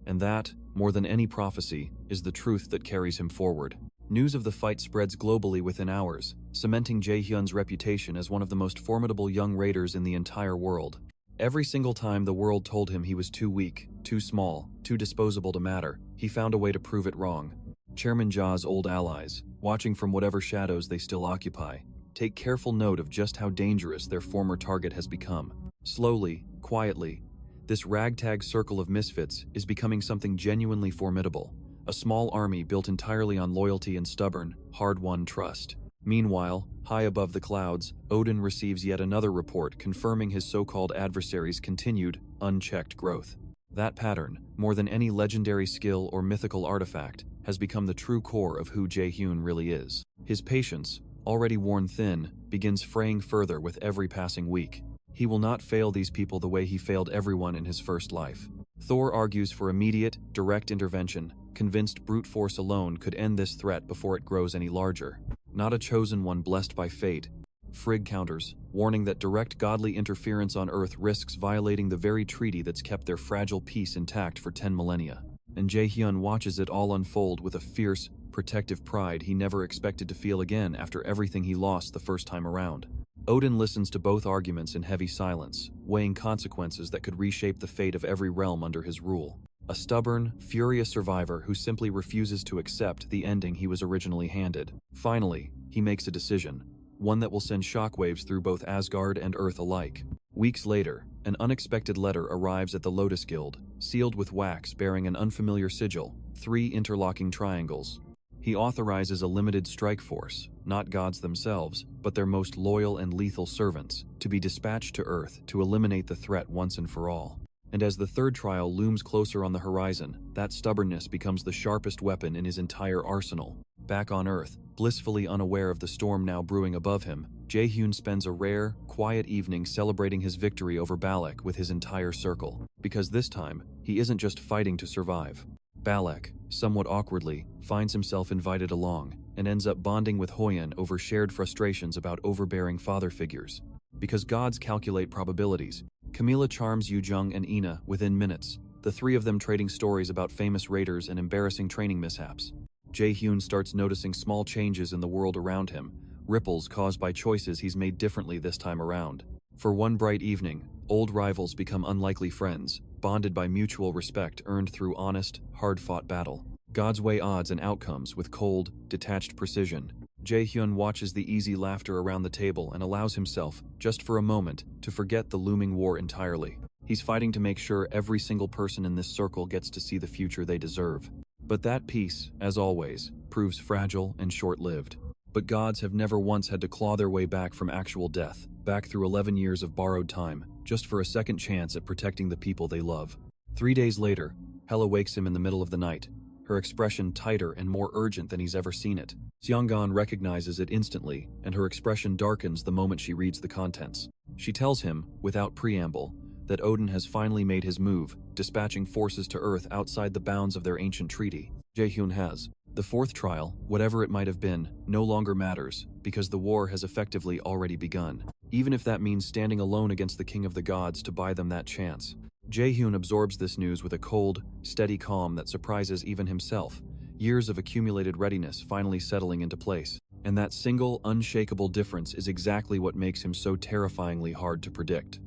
And that, more than any prophecy, is the truth that carries him forward. News of the fight spreads globally within hours, cementing Jae-hyun's reputation as one of the most formidable young raiders in the entire world. Every single time the world told him he was too weak, too small, too disposable to matter, he found a way to prove it wrong. Chairman Ja's old allies, watching from whatever shadows they still occupy, take careful note of just how dangerous their former target has become. Slowly, quietly, this ragtag circle of misfits is becoming something genuinely formidable, a small army built entirely on loyalty and stubborn, hard-won trust. Meanwhile, high above the clouds, Odin receives yet another report confirming his so-called adversary's continued, unchecked growth. That pattern, more than any legendary skill or mythical artifact, has become the true core of who Jae-hyun really is. His patience, already worn thin, begins fraying further with every passing week. He will not fail these people the way he failed everyone in his first life. Thor argues for immediate, direct intervention, convinced brute force alone could end this threat before it grows any larger. Not a chosen one blessed by fate. Frigg counters, warning that direct godly interference on Earth risks violating the very treaty that's kept their fragile peace intact for 10 millennia. And Jae-hyun watches it all unfold with a fierce, protective pride he never expected to feel again after everything he lost the first time around. Odin listens to both arguments in heavy silence, weighing consequences that could reshape the fate of every realm under his rule. A stubborn, furious survivor who simply refuses to accept the ending he was originally handed. Finally, he makes a decision, one that will send shockwaves through both Asgard and Earth alike. Weeks later, an unexpected letter arrives at the Lotus Guild, sealed with wax bearing an unfamiliar sigil, 3 interlocking triangles. He authorizes a limited strike force, not gods themselves, but their most loyal and lethal servants, to be dispatched to Earth to eliminate the threat once and for all. And as the third trial looms closer on the horizon, that stubbornness becomes the sharpest weapon in his entire arsenal. Back on Earth, blissfully unaware of the storm now brewing above him, Jae-hyun spends a rare, quiet evening celebrating his victory over Balak with his entire circle. Because this time, he isn't just fighting to survive. Balak, somewhat awkwardly, finds himself invited along, and ends up bonding with Hoyan over shared frustrations about overbearing father figures. Because gods calculate probabilities, Camila charms Yoo-jung and Ina within minutes, the 3 of them trading stories about famous raiders and embarrassing training mishaps. Jae-hyun starts noticing small changes in the world around him, ripples caused by choices he's made differently this time around. For one bright evening, old rivals become unlikely friends, bonded by mutual respect earned through honest, hard-fought battle. Gods weigh odds and outcomes with cold, detached precision. Jae-hyun watches the easy laughter around the table and allows himself, just for a moment, to forget the looming war entirely. He's fighting to make sure every single person in this circle gets to see the future they deserve. But that peace, as always, proves fragile and short-lived. But gods have never once had to claw their way back from actual death, back through 11 years of borrowed time, just for a second chance at protecting the people they love. 3 days later, Hela wakes him in the middle of the night, her expression tighter and more urgent than he's ever seen it. Seonggan recognizes it instantly, and her expression darkens the moment she reads the contents. She tells him, without preamble, that Odin has finally made his move, dispatching forces to Earth outside the bounds of their ancient treaty. Jae-hyun has. The 4th trial, whatever it might have been, no longer matters, because the war has effectively already begun. Even if that means standing alone against the King of the Gods to buy them that chance. Jae-hyun absorbs this news with a cold, steady calm that surprises even himself, years of accumulated readiness finally settling into place. And that single, unshakable difference is exactly what makes him so terrifyingly hard to predict.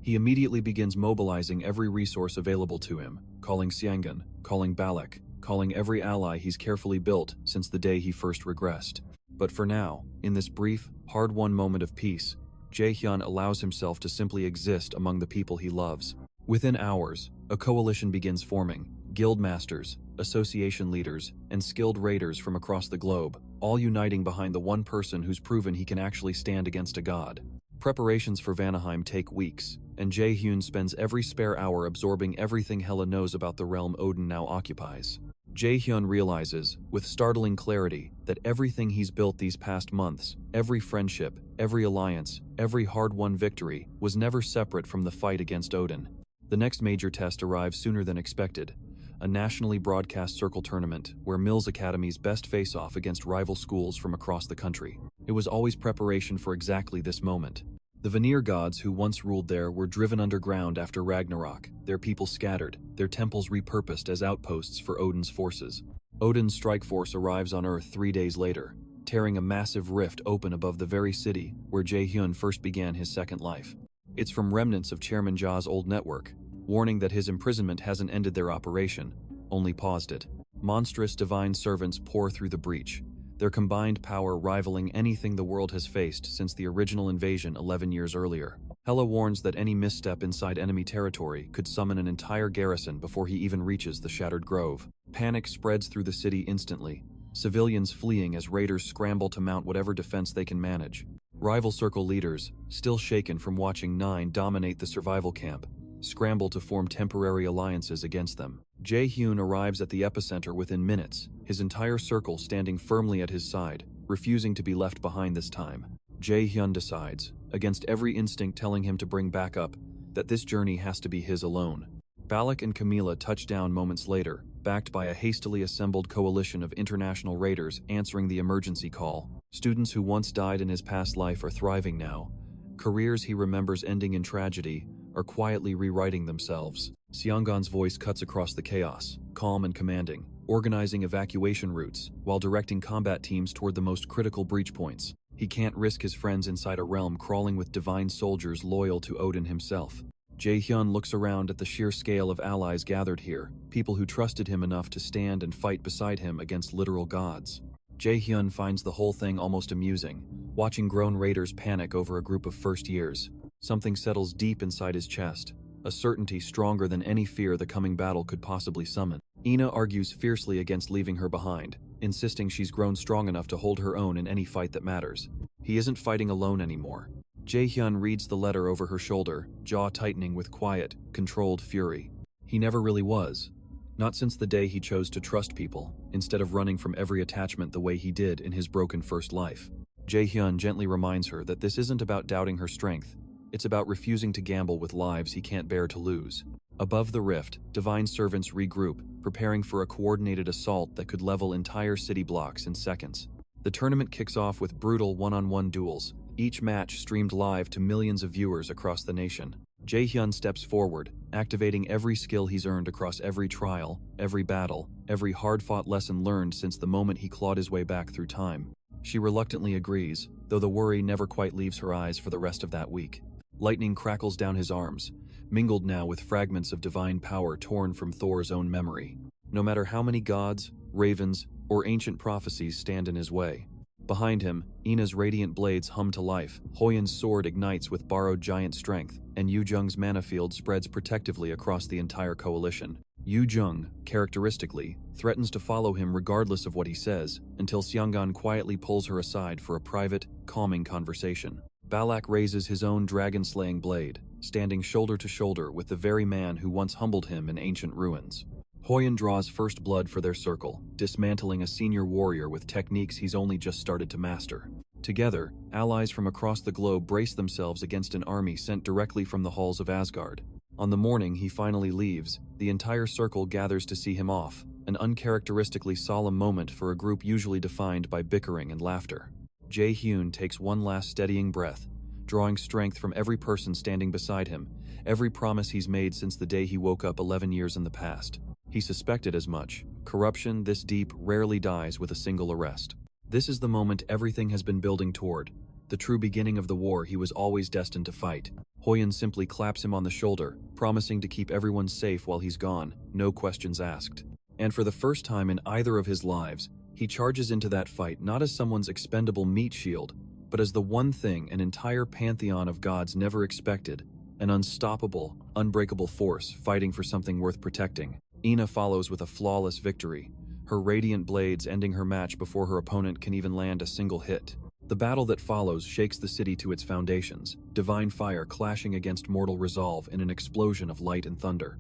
He immediately begins mobilizing every resource available to him, calling Seonggan, calling Balak, calling every ally he's carefully built since the day he first regressed. But for now, in this brief, hard-won moment of peace, Jae-hyun allows himself to simply exist among the people he loves. Within hours, a coalition begins forming, guild masters, association leaders, and skilled raiders from across the globe, all uniting behind the one person who's proven he can actually stand against a god. Preparations for Vanaheim take weeks, and Jae-hyun spends every spare hour absorbing everything Hela knows about the realm Odin now occupies. Jae-hyun realizes, with startling clarity, that everything he's built these past months, every friendship, every alliance, every hard-won victory, was never separate from the fight against Odin. The next major test arrives sooner than expected, a nationally broadcast circle tournament where Mills Academy's best face off against rival schools from across the country. It was always preparation for exactly this moment. The Vanir gods who once ruled there were driven underground after Ragnarok, their people scattered, their temples repurposed as outposts for Odin's forces. Odin's strike force arrives on Earth 3 days later, tearing a massive rift open above the very city where Jae-hyun first began his second life. It's from remnants of Chairman Ja's old network, warning that his imprisonment hasn't ended their operation, only paused it. Monstrous divine servants pour through the breach, their combined power rivaling anything the world has faced since the original invasion 11 years earlier. Hela warns that any misstep inside enemy territory could summon an entire garrison before he even reaches the Shattered Grove. Panic spreads through the city instantly, civilians fleeing as raiders scramble to mount whatever defense they can manage. Rival circle leaders, still shaken from watching Nine dominate the survival camp, scramble to form temporary alliances against them. Jae-hyun arrives at the epicenter within minutes, his entire circle standing firmly at his side, refusing to be left behind this time. Jae-hyun decides, against every instinct telling him to bring backup, that this journey has to be his alone. Balak and Camila touch down moments later, backed by a hastily assembled coalition of international raiders answering the emergency call. Students who once died in his past life are thriving now. Careers he remembers ending in tragedy are quietly rewriting themselves. Seonggan's voice cuts across the chaos, calm and commanding, organizing evacuation routes while directing combat teams toward the most critical breach points. He can't risk his friends inside a realm crawling with divine soldiers loyal to Odin himself. Jae-hyun looks around at the sheer scale of allies gathered here, people who trusted him enough to stand and fight beside him against literal gods. Jae-hyun finds the whole thing almost amusing, watching grown raiders panic over a group of first years. Something settles deep inside his chest, a certainty stronger than any fear the coming battle could possibly summon. Ina argues fiercely against leaving her behind, insisting she's grown strong enough to hold her own in any fight that matters. He isn't fighting alone anymore. Jae-hyun reads the letter over her shoulder, jaw tightening with quiet, controlled fury. He never really was. Not since the day he chose to trust people, instead of running from every attachment the way he did in his broken first life. Jae-hyun gently reminds her that this isn't about doubting her strength. It's about refusing to gamble with lives he can't bear to lose. Above the rift, divine servants regroup, preparing for a coordinated assault that could level entire city blocks in seconds. The tournament kicks off with brutal one-on-one duels, each match streamed live to millions of viewers across the nation. Jae-hyun steps forward, activating every skill he's earned across every trial, every battle, every hard-fought lesson learned since the moment he clawed his way back through time. She reluctantly agrees, though the worry never quite leaves her eyes for the rest of that week. Lightning crackles down his arms, mingled now with fragments of divine power torn from Thor's own memory. No matter how many gods, ravens, or ancient prophecies stand in his way. Behind him, Ina's radiant blades hum to life, Hoyun's sword ignites with borrowed giant strength, and Yu-jung's mana field spreads protectively across the entire coalition. Yu-jung, characteristically, threatens to follow him regardless of what he says, until Seonggan quietly pulls her aside for a private, calming conversation. Balak raises his own dragon-slaying blade, standing shoulder to shoulder with the very man who once humbled him in ancient ruins. Hoyun draws first blood for their circle, dismantling a senior warrior with techniques he's only just started to master. Together, allies from across the globe brace themselves against an army sent directly from the halls of Asgard. On the morning he finally leaves, the entire circle gathers to see him off, an uncharacteristically solemn moment for a group usually defined by bickering and laughter. Jae-hyun takes one last steadying breath, drawing strength from every person standing beside him, every promise he's made since the day he woke up 11 years in the past. He suspected as much. Corruption this deep rarely dies with a single arrest. This is the moment everything has been building toward, the true beginning of the war he was always destined to fight. Hoyun simply claps him on the shoulder, promising to keep everyone safe while he's gone, no questions asked. And for the first time in either of his lives, he charges into that fight not as someone's expendable meat shield, but as the one thing an entire pantheon of gods never expected, an unstoppable, unbreakable force fighting for something worth protecting. Ina follows with a flawless victory, her radiant blades ending her match before her opponent can even land a single hit. The battle that follows shakes the city to its foundations, divine fire clashing against mortal resolve in an explosion of light and thunder.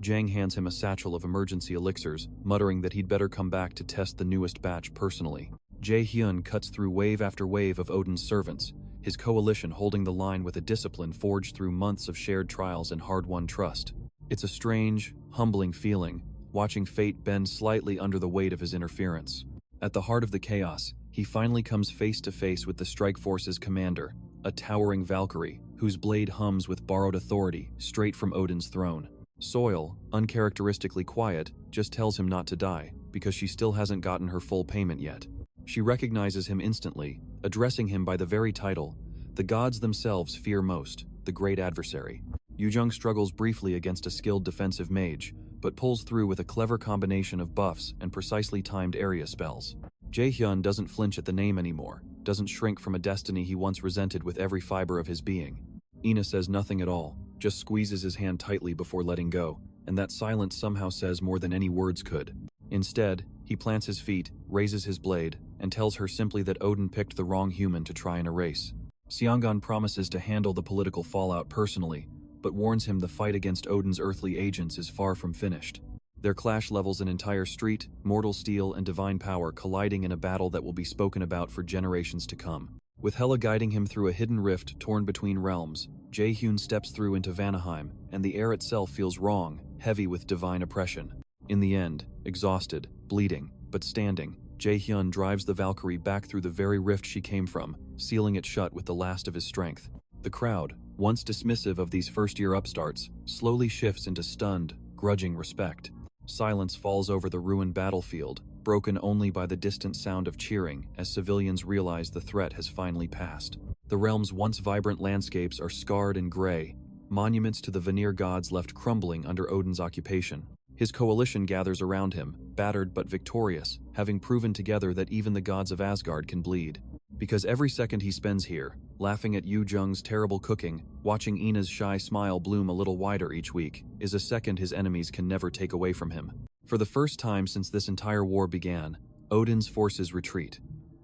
Jang hands him a satchel of emergency elixirs, muttering that he'd better come back to test the newest batch personally. Jae-hyun cuts through wave after wave of Odin's servants, his coalition holding the line with a discipline forged through months of shared trials and hard-won trust. It's a strange, humbling feeling, watching fate bend slightly under the weight of his interference. At the heart of the chaos, he finally comes face to face with the Strike Force's commander, a towering Valkyrie, whose blade hums with borrowed authority straight from Odin's throne. Soil, uncharacteristically quiet, just tells him not to die, because she still hasn't gotten her full payment yet. She recognizes him instantly, addressing him by the very title the gods themselves fear most, the great adversary. Yu-jung struggles briefly against a skilled defensive mage, but pulls through with a clever combination of buffs and precisely timed area spells. Jae-hyun doesn't flinch at the name anymore, doesn't shrink from a destiny he once resented with every fiber of his being. Ina says nothing at all, just squeezes his hand tightly before letting go, and that silence somehow says more than any words could. Instead, he plants his feet, raises his blade, and tells her simply that Odin picked the wrong human to try and erase. Xiangan promises to handle the political fallout personally, but warns him the fight against Odin's earthly agents is far from finished. Their clash levels an entire street, mortal steel and divine power colliding in a battle that will be spoken about for generations to come. With Hela guiding him through a hidden rift torn between realms, Jae-hyun steps through into Vanaheim, and the air itself feels wrong, heavy with divine oppression. In the end, exhausted, bleeding, but standing, Jae-hyun drives the Valkyrie back through the very rift she came from, sealing it shut with the last of his strength. The crowd, once dismissive of these first-year upstarts, slowly shifts into stunned, grudging respect. Silence falls over the ruined battlefield, broken only by the distant sound of cheering as civilians realize the threat has finally passed. The realm's once vibrant landscapes are scarred and gray, monuments to the Vanir gods left crumbling under Odin's occupation. His coalition gathers around him, battered but victorious, having proven together that even the gods of Asgard can bleed. Because every second he spends here, laughing at Yu Jung's terrible cooking, watching Ina's shy smile bloom a little wider each week, is a second his enemies can never take away from him. For the first time since this entire war began, Odin's forces retreat,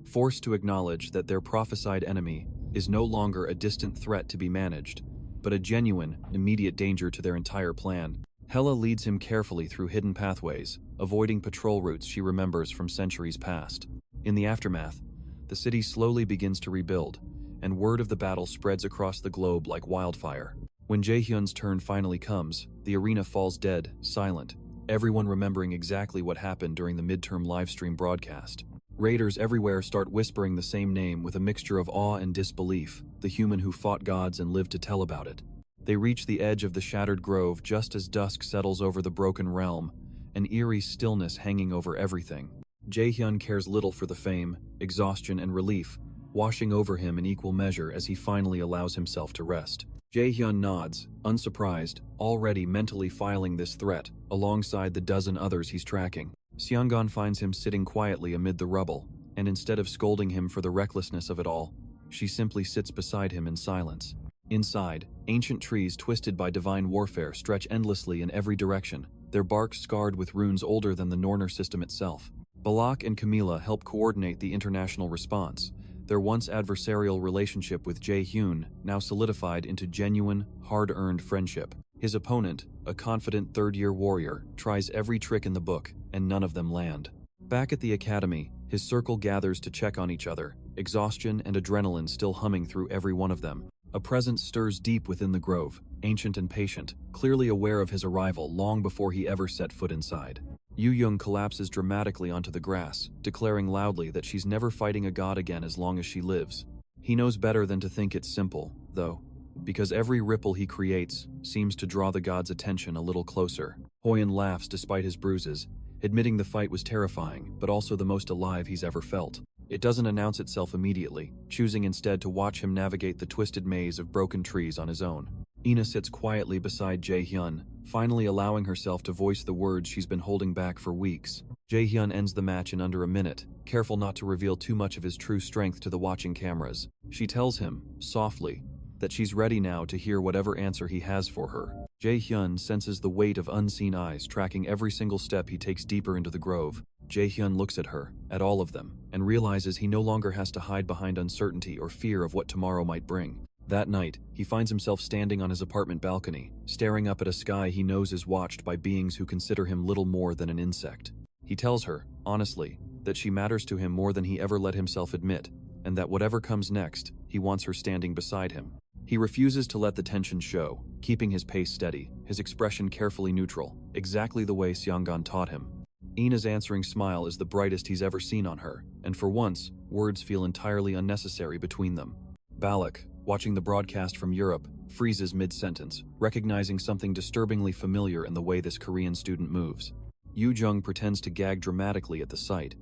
forced to acknowledge that their prophesied enemy is no longer a distant threat to be managed, but a genuine, immediate danger to their entire plan. Hela leads him carefully through hidden pathways, avoiding patrol routes she remembers from centuries past. In the aftermath, the city slowly begins to rebuild, and word of the battle spreads across the globe like wildfire. When Jae-hyun's turn finally comes, the arena falls dead, silent, everyone remembering exactly what happened during the midterm livestream broadcast. Raiders everywhere start whispering the same name with a mixture of awe and disbelief, the human who fought gods and lived to tell about it. They reach the edge of the shattered grove just as dusk settles over the broken realm, an eerie stillness hanging over everything. Jae-hyun cares little for the fame, exhaustion, and relief, washing over him in equal measure as he finally allows himself to rest. Jae-hyun nods, unsurprised, already mentally filing this threat, alongside the dozen others he's tracking. Xiangan finds him sitting quietly amid the rubble, and instead of scolding him for the recklessness of it all, she simply sits beside him in silence. Inside, ancient trees twisted by divine warfare stretch endlessly in every direction, their barks scarred with runes older than the Norner system itself. Balak and Camilla help coordinate the international response, their once adversarial relationship with Jae-hyun now solidified into genuine, hard-earned friendship. His opponent, a confident third-year warrior, tries every trick in the book, and none of them land. Back at the academy, his circle gathers to check on each other, exhaustion and adrenaline still humming through every one of them. A presence stirs deep within the grove, ancient and patient, clearly aware of his arrival long before he ever set foot inside. Yu Jung collapses dramatically onto the grass, declaring loudly that she's never fighting a god again as long as she lives. He knows better than to think it's simple, though, because every ripple he creates seems to draw the god's attention a little closer. Hoyan laughs despite his bruises, admitting the fight was terrifying, but also the most alive he's ever felt. It doesn't announce itself immediately, choosing instead to watch him navigate the twisted maze of broken trees on his own. Ina sits quietly beside Jae-hyun, finally allowing herself to voice the words she's been holding back for weeks. Jae-hyun ends the match in under a minute, careful not to reveal too much of his true strength to the watching cameras. She tells him, softly, that she's ready now to hear whatever answer he has for her. Jae-hyun senses the weight of unseen eyes tracking every single step he takes deeper into the grove. Jae-hyun looks at her, at all of them, and realizes he no longer has to hide behind uncertainty or fear of what tomorrow might bring. That night, he finds himself standing on his apartment balcony, staring up at a sky he knows is watched by beings who consider him little more than an insect. He tells her, honestly, that she matters to him more than he ever let himself admit, and that whatever comes next, he wants her standing beside him. He refuses to let the tension show, keeping his pace steady, his expression carefully neutral, exactly the way Xiangan taught him. Ina's answering smile is the brightest he's ever seen on her, and for once, words feel entirely unnecessary between them. Balak, watching the broadcast from Europe, freezes mid-sentence, recognizing something disturbingly familiar in the way this Korean student moves. Yu Jung pretends to gag dramatically at the sight,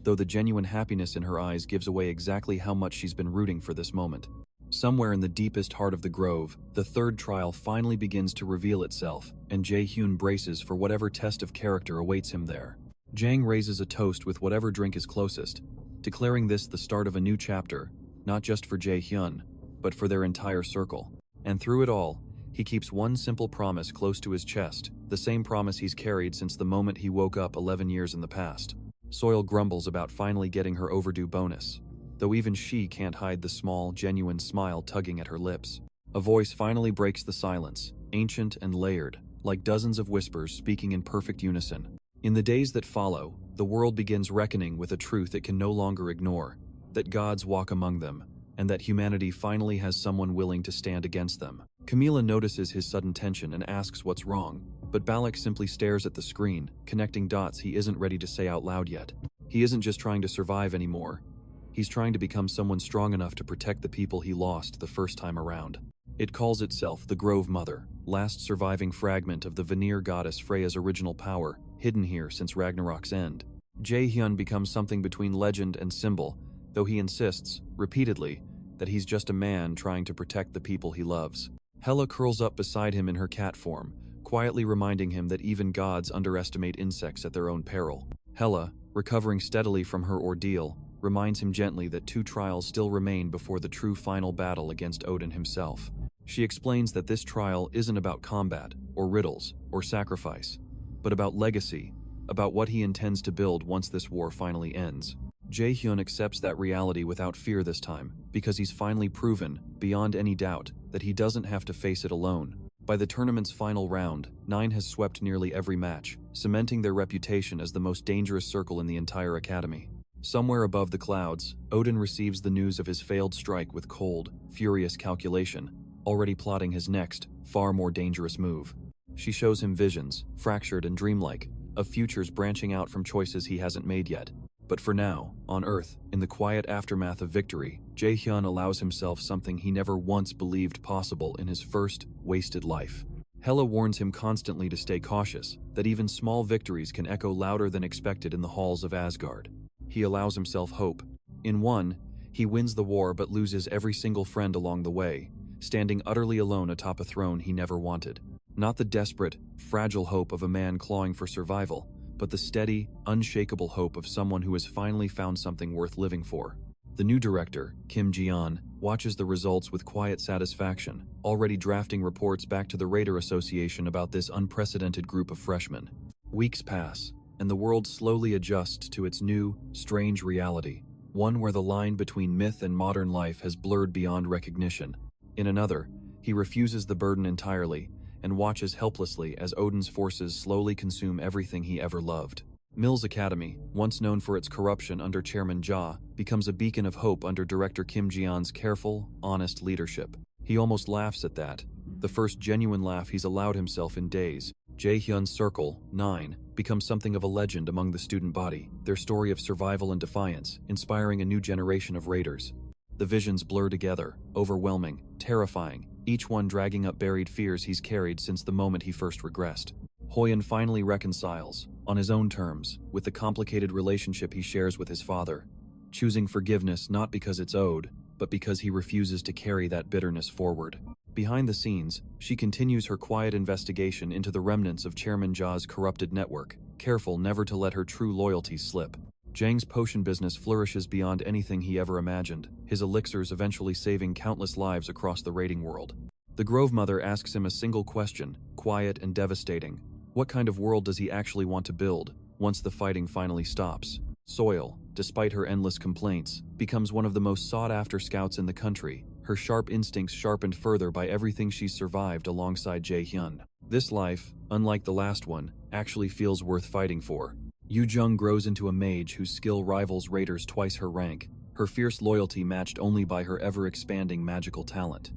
though the genuine happiness in her eyes gives away exactly how much she's been rooting for this moment. Somewhere in the deepest heart of the grove, the third trial finally begins to reveal itself, and Jae-hyun braces for whatever test of character awaits him there. Jang raises a toast with whatever drink is closest, declaring this the start of a new chapter, not just for Jae-hyun, but for their entire circle. And through it all, he keeps one simple promise close to his chest, the same promise he's carried since the moment he woke up 11 years in the past. Soil grumbles about finally getting her overdue bonus, though even she can't hide the small, genuine smile tugging at her lips. A voice finally breaks the silence, ancient and layered, like dozens of whispers speaking in perfect unison. In the days that follow, the world begins reckoning with a truth it can no longer ignore, that gods walk among them, and that humanity finally has someone willing to stand against them. Camila notices his sudden tension and asks what's wrong, but Balak simply stares at the screen, connecting dots he isn't ready to say out loud yet. He isn't just trying to survive anymore. He's trying to become someone strong enough to protect the people he lost the first time around. It calls itself the Grove Mother, last surviving fragment of the Vanir goddess Freya's original power, hidden here since Ragnarok's end. Jae-hyun becomes something between legend and symbol, though he insists, repeatedly, that he's just a man trying to protect the people he loves. Hela curls up beside him in her cat form, quietly reminding him that even gods underestimate insects at their own peril. Hela, recovering steadily from her ordeal, reminds him gently that 2 trials still remain before the true final battle against Odin himself. She explains that this trial isn't about combat, or riddles, or sacrifice, but about legacy, about what he intends to build once this war finally ends. Jae-hyun accepts that reality without fear this time, because he's finally proven, beyond any doubt, that he doesn't have to face it alone. By the tournament's final round, 9 has swept nearly every match, cementing their reputation as the most dangerous circle in the entire academy. Somewhere above the clouds, Odin receives the news of his failed strike with cold, furious calculation, already plotting his next, far more dangerous move. She shows him visions, fractured and dreamlike, of futures branching out from choices he hasn't made yet. But for now, on Earth, in the quiet aftermath of victory, Jae-hyun allows himself something he never once believed possible in his first, wasted life. Hela warns him constantly to stay cautious, that even small victories can echo louder than expected in the halls of Asgard. He allows himself hope. In one, he wins the war but loses every single friend along the way, standing utterly alone atop a throne he never wanted. Not the desperate, fragile hope of a man clawing for survival, but the steady, unshakable hope of someone who has finally found something worth living for. The new director, Kim Ji-yeon, watches the results with quiet satisfaction, already drafting reports back to the Raider Association about this unprecedented group of freshmen. Weeks pass, and the world slowly adjusts to its new, strange reality, one where the line between myth and modern life has blurred beyond recognition. In another, he refuses the burden entirely, and watches helplessly as Odin's forces slowly consume everything he ever loved. Mills Academy, once known for its corruption under Chairman Ja, becomes a beacon of hope under Director Kim Ji-yeon's careful, honest leadership. He almost laughs at that, the first genuine laugh he's allowed himself in days. Jae-hyun's Circle, 9, becomes something of a legend among the student body, their story of survival and defiance, inspiring a new generation of raiders. The visions blur together, overwhelming, terrifying, each one dragging up buried fears he's carried since the moment he first regressed. Hoyen finally reconciles, on his own terms, with the complicated relationship he shares with his father, choosing forgiveness not because it's owed, but because he refuses to carry that bitterness forward. Behind the scenes, she continues her quiet investigation into the remnants of Chairman Ja's corrupted network, careful never to let her true loyalties slip. Jang's potion business flourishes beyond anything he ever imagined, his elixirs eventually saving countless lives across the raiding world. The Grove Mother asks him a single question, quiet and devastating. What kind of world does he actually want to build, once the fighting finally stops? Soil, despite her endless complaints, becomes one of the most sought-after scouts in the country, her sharp instincts sharpened further by everything she's survived alongside Jae-hyun. This life, unlike the last one, actually feels worth fighting for. Yu-jung grows into a mage whose skill rivals raiders twice her rank, her fierce loyalty matched only by her ever-expanding magical talent.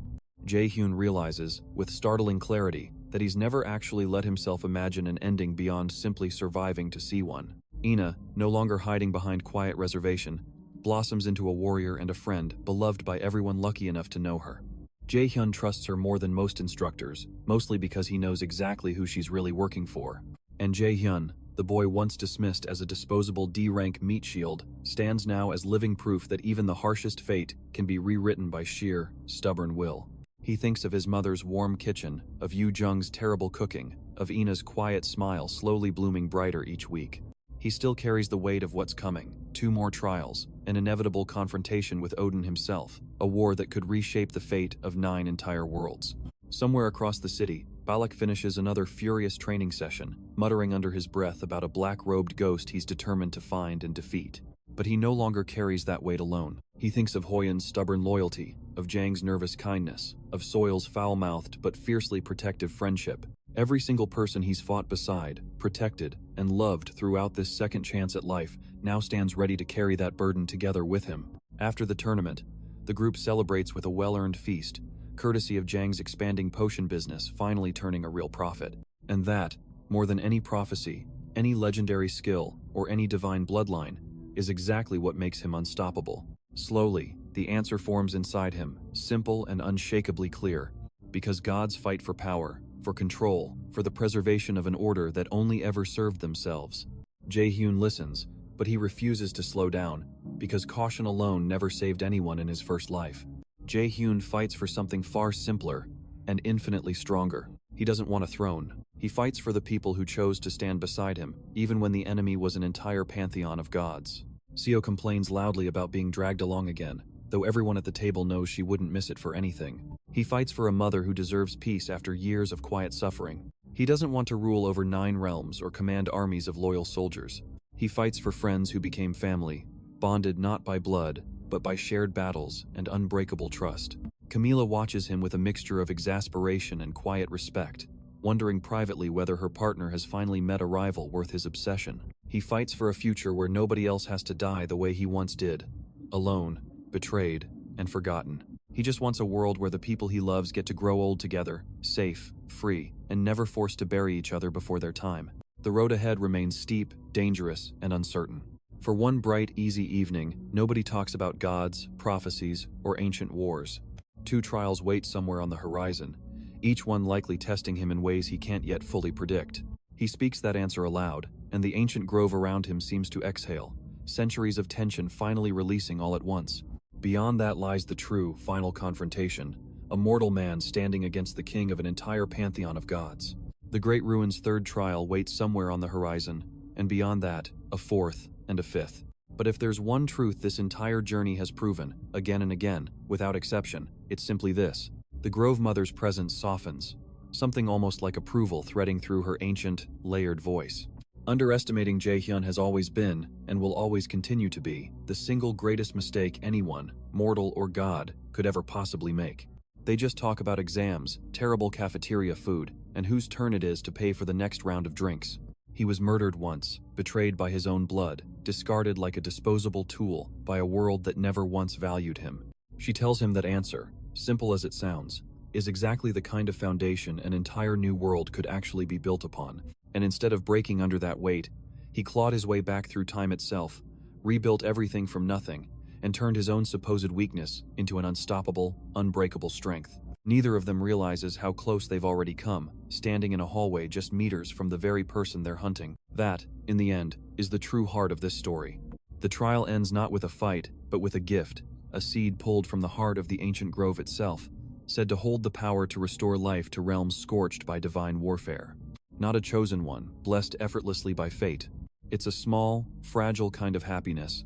Jae-hyun realizes, with startling clarity, that he's never actually let himself imagine an ending beyond simply surviving to see one. Ina, no longer hiding behind quiet reservation, blossoms into a warrior and a friend, beloved by everyone lucky enough to know her. Jae-hyun trusts her more than most instructors, mostly because he knows exactly who she's really working for. And Jae-hyun, the boy once dismissed as a disposable D-rank meat shield, stands now as living proof that even the harshest fate can be rewritten by sheer, stubborn will. He thinks of his mother's warm kitchen, of Yu-jung's terrible cooking, of Ina's quiet smile slowly blooming brighter each week. He still carries the weight of what's coming, 2 more trials, an inevitable confrontation with Odin himself, a war that could reshape the fate of 9 entire worlds. Somewhere across the city, Balak finishes another furious training session, muttering under his breath about a black-robed ghost he's determined to find and defeat. But he no longer carries that weight alone. He thinks of Hoyan's stubborn loyalty, of Jang's nervous kindness, of Soil's foul-mouthed but fiercely protective friendship. Every single person he's fought beside, protected, and loved throughout this second chance at life now stands ready to carry that burden together with him. After the tournament, the group celebrates with a well-earned feast, courtesy of Jang's expanding potion business finally turning a real profit. And that, more than any prophecy, any legendary skill, or any divine bloodline, is exactly what makes him unstoppable. Slowly, the answer forms inside him, simple and unshakably clear. Because gods fight for power, for control, for the preservation of an order that only ever served themselves. Jae-hyun listens, but he refuses to slow down, because caution alone never saved anyone in his first life. Jae-hyun fights for something far simpler and infinitely stronger. He doesn't want a throne. He fights for the people who chose to stand beside him, even when the enemy was an entire pantheon of gods. Seo complains loudly about being dragged along again, though everyone at the table knows she wouldn't miss it for anything. He fights for a mother who deserves peace after years of quiet suffering. He doesn't want to rule over 9 realms or command armies of loyal soldiers. He fights for friends who became family, bonded not by blood, but by shared battles and unbreakable trust. Camila watches him with a mixture of exasperation and quiet respect, wondering privately whether her partner has finally met a rival worth his obsession. He fights for a future where nobody else has to die the way he once did, alone, betrayed, and forgotten. He just wants a world where the people he loves get to grow old together, safe, free, and never forced to bury each other before their time. The road ahead remains steep, dangerous, and uncertain. For one bright, easy evening, nobody talks about gods, prophecies, or ancient wars. 2 trials wait somewhere on the horizon, each one likely testing him in ways he can't yet fully predict. He speaks that answer aloud, and the ancient grove around him seems to exhale, centuries of tension finally releasing all at once. Beyond that lies the true, final confrontation, a mortal man standing against the king of an entire pantheon of gods. The Great Ruin's 3rd trial waits somewhere on the horizon, and beyond that, a 4th and a 5th. But if there's one truth this entire journey has proven, again and again, without exception, it's simply this. The Grove Mother's presence softens, something almost like approval threading through her ancient, layered voice. Underestimating Jae-hyun has always been, and will always continue to be, the single greatest mistake anyone, mortal or god, could ever possibly make. They just talk about exams, terrible cafeteria food, and whose turn it is to pay for the next round of drinks. He was murdered once, betrayed by his own blood, discarded like a disposable tool by a world that never once valued him. She tells him that answer, simple as it sounds, is exactly the kind of foundation an entire new world could actually be built upon. And instead of breaking under that weight, he clawed his way back through time itself, rebuilt everything from nothing, and turned his own supposed weakness into an unstoppable, unbreakable strength. Neither of them realizes how close they've already come, standing in a hallway just meters from the very person they're hunting. That, in the end, is the true heart of this story. The trial ends not with a fight, but with a gift, a seed pulled from the heart of the ancient grove itself, said to hold the power to restore life to realms scorched by divine warfare. Not a chosen one, blessed effortlessly by fate. It's a small, fragile kind of happiness,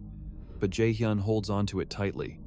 but Jae-hyun holds onto it tightly,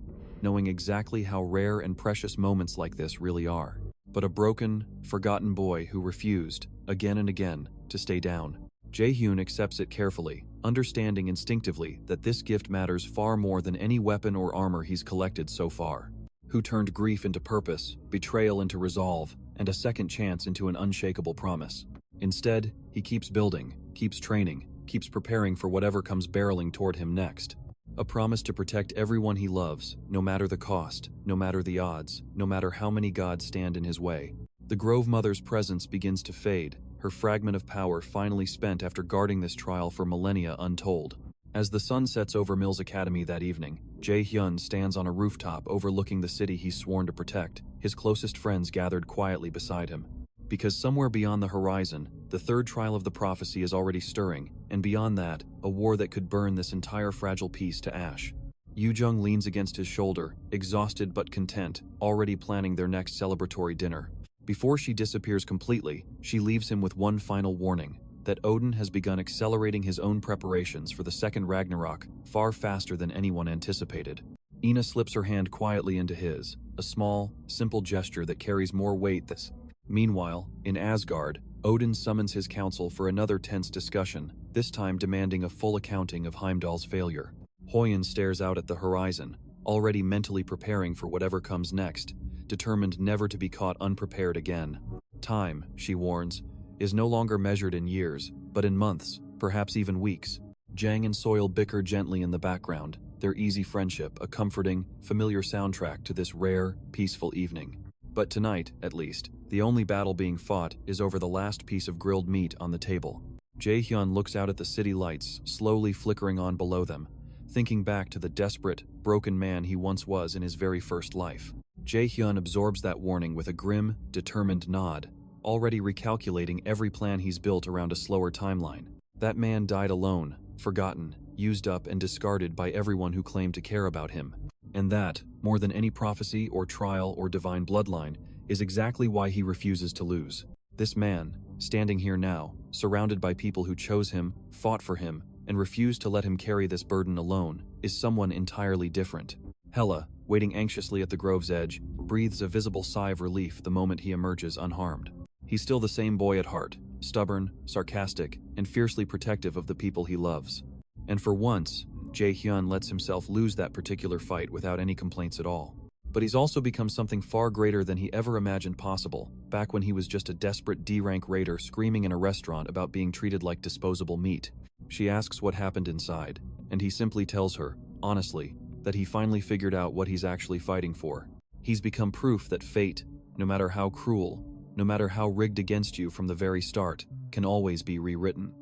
knowing exactly how rare and precious moments like this really are. But a broken, forgotten boy who refused, again and again, to stay down. Jae-hyun accepts it carefully, understanding instinctively that this gift matters far more than any weapon or armor he's collected so far. Who turned grief into purpose, betrayal into resolve, and a second chance into an unshakable promise. Instead, he keeps building, keeps training, keeps preparing for whatever comes barreling toward him next. A promise to protect everyone he loves, no matter the cost, no matter the odds, no matter how many gods stand in his way. The Grove Mother's presence begins to fade, her fragment of power finally spent after guarding this trial for millennia untold. As the sun sets over Mills Academy that evening, Jae-hyun stands on a rooftop overlooking the city he's sworn to protect, his closest friends gathered quietly beside him. Because somewhere beyond the horizon, the 3rd trial of the prophecy is already stirring, and beyond that, a war that could burn this entire fragile peace to ash. Yoo-jung leans against his shoulder, exhausted but content, already planning their next celebratory dinner. Before she disappears completely, she leaves him with one final warning. that Odin has begun accelerating his own preparations for the second Ragnarok far faster than anyone anticipated. Ina slips her hand quietly into his, a small, simple gesture that carries more weight than. Meanwhile, in Asgard, Odin summons his council for another tense discussion, this time demanding a full accounting of Heimdall's failure. Hoyen stares out at the horizon, already mentally preparing for whatever comes next, determined never to be caught unprepared again. Time, she warns, is no longer measured in years, but in months, perhaps even weeks. Jang and Soil bicker gently in the background, their easy friendship a comforting, familiar soundtrack to this rare, peaceful evening. But tonight, at least, the only battle being fought is over the last piece of grilled meat on the table. Jae-hyun looks out at the city lights slowly flickering on below them, thinking back to the desperate, broken man he once was in his very first life. Jae-hyun absorbs that warning with a grim, determined nod, already recalculating every plan he's built around a slower timeline. That man died alone, forgotten, used up and discarded by everyone who claimed to care about him. And that, more than any prophecy or trial or divine bloodline, is exactly why he refuses to lose. This man, standing here now, surrounded by people who chose him, fought for him, and refused to let him carry this burden alone, is someone entirely different. Hela, waiting anxiously at the grove's edge, breathes a visible sigh of relief the moment he emerges unharmed. He's still the same boy at heart, stubborn, sarcastic, and fiercely protective of the people he loves. And for once, Jae-hyun lets himself lose that particular fight without any complaints at all. But he's also become something far greater than he ever imagined possible, back when he was just a desperate D-rank raider screaming in a restaurant about being treated like disposable meat. She asks what happened inside, and he simply tells her, honestly, that he finally figured out what he's actually fighting for. He's become proof that fate, no matter how cruel, no matter how rigged against you from the very start, can always be rewritten.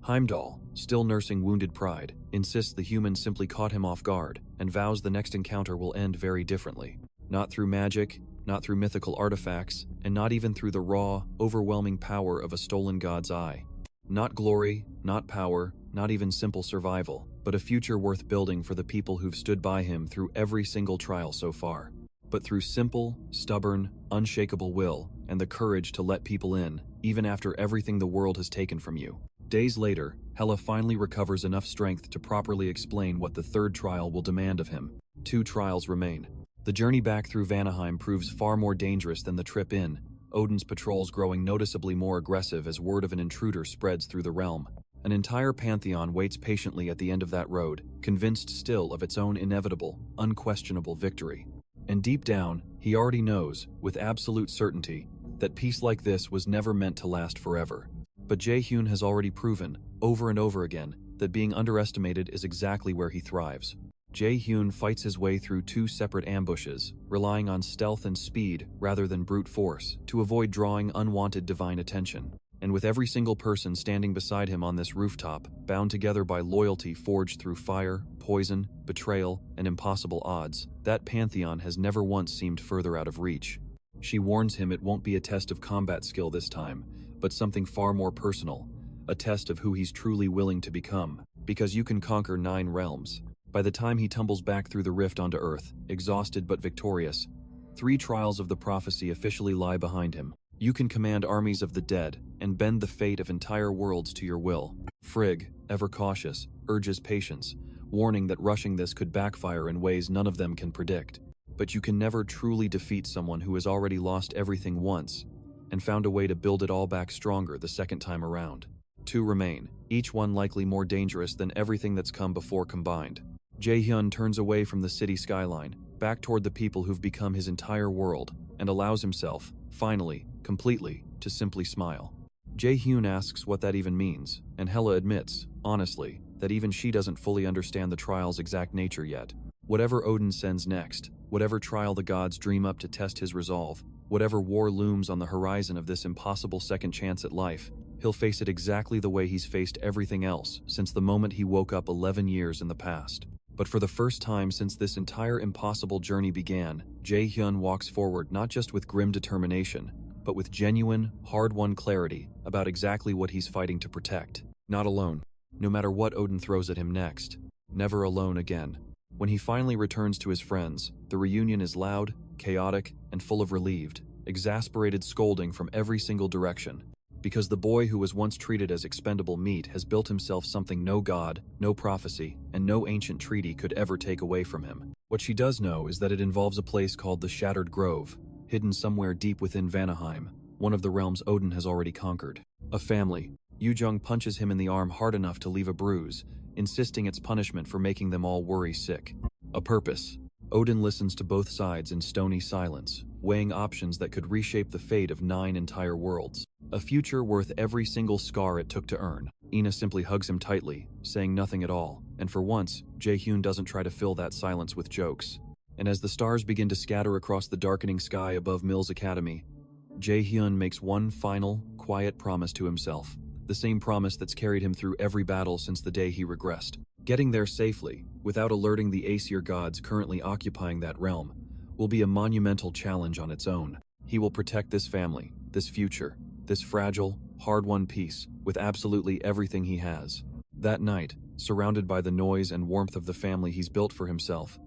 Heimdall, still nursing wounded pride, insists the humans simply caught him off guard and vows the next encounter will end very differently. Not through magic, not through mythical artifacts, and not even through the raw, overwhelming power of a stolen god's eye. Not glory, not power, not even simple survival, but a future worth building for the people who've stood by him through every single trial so far. But through simple, stubborn, unshakable will and the courage to let people in, even after everything the world has taken from you. Days later, Hela finally recovers enough strength to properly explain what the third trial will demand of him. 2 trials remain. The journey back through Vanaheim proves far more dangerous than the trip in, Odin's patrols growing noticeably more aggressive as word of an intruder spreads through the realm. An entire pantheon waits patiently at the end of that road, convinced still of its own inevitable, unquestionable victory. And deep down, he already knows, with absolute certainty, that peace like this was never meant to last forever. But Jae-hyun has already proven, over and over again, that being underestimated is exactly where he thrives. Jae-hyun fights his way through 2 separate ambushes, relying on stealth and speed rather than brute force, to avoid drawing unwanted divine attention. And with every single person standing beside him on this rooftop, bound together by loyalty forged through fire, poison, betrayal, and impossible odds, that pantheon has never once seemed further out of reach. She warns him it won't be a test of combat skill this time, but something far more personal, a test of who he's truly willing to become, because you can conquer 9 realms. By the time he tumbles back through the rift onto Earth, exhausted but victorious, 3 trials of the prophecy officially lie behind him. You can command armies of the dead and bend the fate of entire worlds to your will. Frigg, ever cautious, urges patience, warning that rushing this could backfire in ways none of them can predict. But you can never truly defeat someone who has already lost everything once and found a way to build it all back stronger the second time around. 2 remain, each one likely more dangerous than everything that's come before combined. Jae-hyun turns away from the city skyline, back toward the people who've become his entire world, and allows himself, finally, completely, to simply smile. Jae-hyun asks what that even means, and Hela admits, honestly, that even she doesn't fully understand the trial's exact nature yet. Whatever Odin sends next, whatever trial the gods dream up to test his resolve, whatever war looms on the horizon of this impossible second chance at life, he'll face it exactly the way he's faced everything else since the moment he woke up 11 years in the past. But for the first time since this entire impossible journey began, Jae-hyun walks forward not just with grim determination, but with genuine, hard-won clarity about exactly what he's fighting to protect. Not alone. No matter what Odin throws at him next. Never alone again. When he finally returns to his friends, the reunion is loud, chaotic, and full of relieved, exasperated scolding from every single direction. because the boy who was once treated as expendable meat has built himself something no god, no prophecy, and no ancient treaty could ever take away from him. What she does know is that it involves a place called the Shattered Grove, hidden somewhere deep within Vanaheim, one of the realms Odin has already conquered. A family. Yujung punches him in the arm hard enough to leave a bruise, insisting it's punishment for making them all worry sick. A purpose. Odin listens to both sides in stony silence, weighing options that could reshape the fate of 9 entire worlds. A future worth every single scar it took to earn. Ina simply hugs him tightly, saying nothing at all, and for once, Jae-hyun doesn't try to fill that silence with jokes. And as the stars begin to scatter across the darkening sky above Mills Academy, Jae-hyun makes one final, quiet promise to himself. The same promise that's carried him through every battle since the day he regressed. Getting there safely, without alerting the Aesir gods currently occupying that realm, will be a monumental challenge on its own. He will protect this family, this future, this fragile, hard-won peace, with absolutely everything he has. That night, surrounded by the noise and warmth of the family he's built for himself,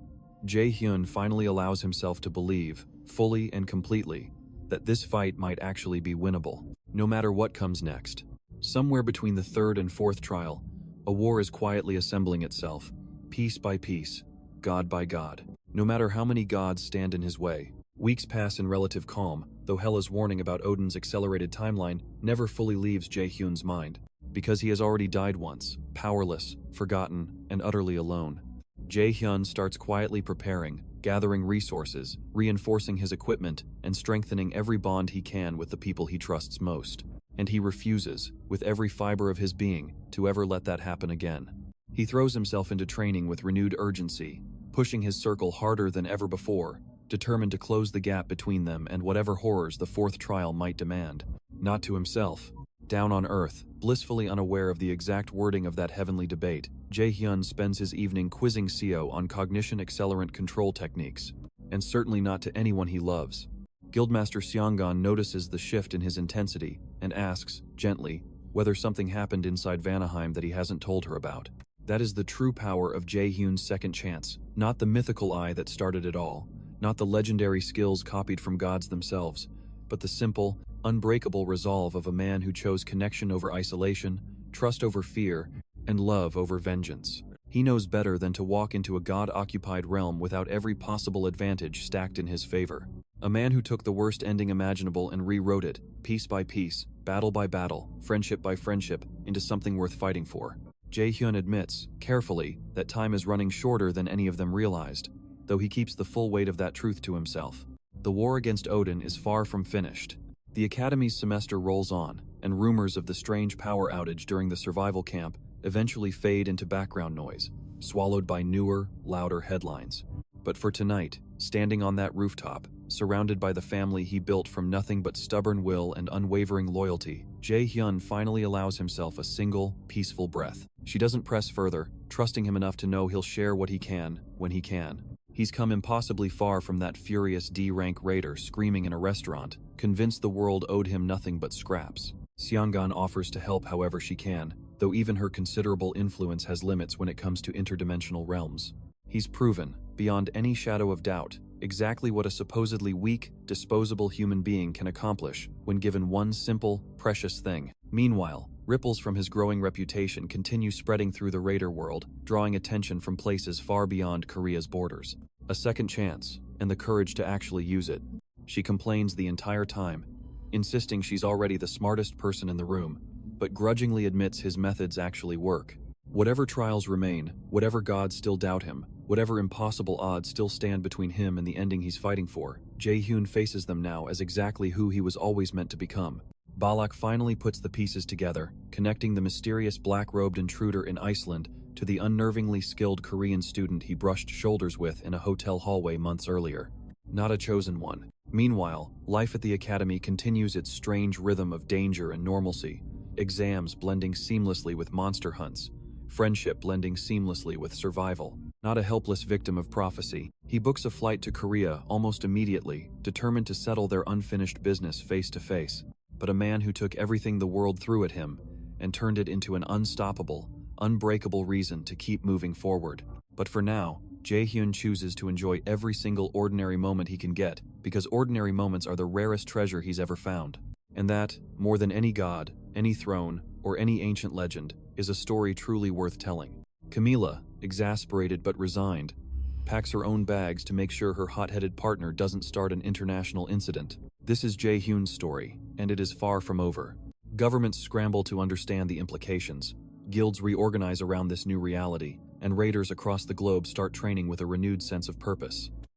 Jae-hyun finally allows himself to believe, fully and completely, that this fight might actually be winnable, no matter what comes next. Somewhere between the 3rd and 4th trial, a war is quietly assembling itself, piece by piece, god by god. No matter how many gods stand in his way, weeks pass in relative calm, though Hela's warning about Odin's accelerated timeline never fully leaves Jae-hyun's mind. Because he has already died once, powerless, forgotten, and utterly alone. Jae-hyun starts quietly preparing, gathering resources, reinforcing his equipment, and strengthening every bond he can with the people he trusts most. And he refuses, with every fiber of his being, to ever let that happen again. He throws himself into training with renewed urgency, pushing his circle harder than ever before, determined to close the gap between them and whatever horrors the 4th trial might demand. Not to himself. Down on Earth, blissfully unaware of the exact wording of that heavenly debate, Jae-hyun spends his evening quizzing Seo on cognition accelerant control techniques, and certainly not to anyone he loves. Guildmaster Seongan notices the shift in his intensity and asks, gently, whether something happened inside Vanaheim that he hasn't told her about. That is the true power of Jae-hyun's second chance, not the mythical eye that started it all, not the legendary skills copied from gods themselves, but the simple, unbreakable resolve of a man who chose connection over isolation, trust over fear, and love over vengeance. He knows better than to walk into a god-occupied realm without every possible advantage stacked in his favor. A man who took the worst ending imaginable and rewrote it, piece by piece, battle by battle, friendship by friendship, into something worth fighting for. Jae-hyun admits, carefully, that time is running shorter than any of them realized, though he keeps the full weight of that truth to himself. The war against Odin is far from finished. The Academy's semester rolls on, and rumors of the strange power outage during the survival camp eventually fade into background noise, swallowed by newer, louder headlines. But for tonight, standing on that rooftop, surrounded by the family he built from nothing but stubborn will and unwavering loyalty, Jae-hyun finally allows himself a single, peaceful breath. She doesn't press further, trusting him enough to know he'll share what he can, when he can. He's come impossibly far from that furious D-rank raider screaming in a restaurant, convinced the world owed him nothing but scraps. Seongan offers to help however she can, though even her considerable influence has limits when it comes to interdimensional realms. He's proven, beyond any shadow of doubt, exactly what a supposedly weak, disposable human being can accomplish when given one simple, precious thing. Meanwhile, ripples from his growing reputation continue spreading through the raider world, drawing attention from places far beyond Korea's borders. A second chance, and the courage to actually use it. She complains the entire time, insisting she's already the smartest person in the room, but grudgingly admits his methods actually work. Whatever trials remain, whatever gods still doubt him, whatever impossible odds still stand between him and the ending he's fighting for, Jae-hyun faces them now as exactly who he was always meant to become. Balak finally puts the pieces together, connecting the mysterious black-robed intruder in Iceland to the unnervingly skilled Korean student he brushed shoulders with in a hotel hallway months earlier. Not a chosen one. Meanwhile, life at the academy continues its strange rhythm of danger and normalcy, exams blending seamlessly with monster hunts, friendship blending seamlessly with survival. Not a helpless victim of prophecy, he books a flight to Korea almost immediately, determined to settle their unfinished business face to face. But a man who took everything the world threw at him and turned it into an unstoppable, unbreakable reason to keep moving forward. But for now, Jae-hyun chooses to enjoy every single ordinary moment he can get, because ordinary moments are the rarest treasure he's ever found. And that, more than any god, any throne, or any ancient legend, is a story truly worth telling. Camila, exasperated but resigned, packs her own bags to make sure her hot-headed partner doesn't start an international incident. This is Jae-hyun's story, and it is far from over. Governments scramble to understand the implications, guilds reorganize around this new reality, and raiders across the globe start training with a renewed sense of purpose.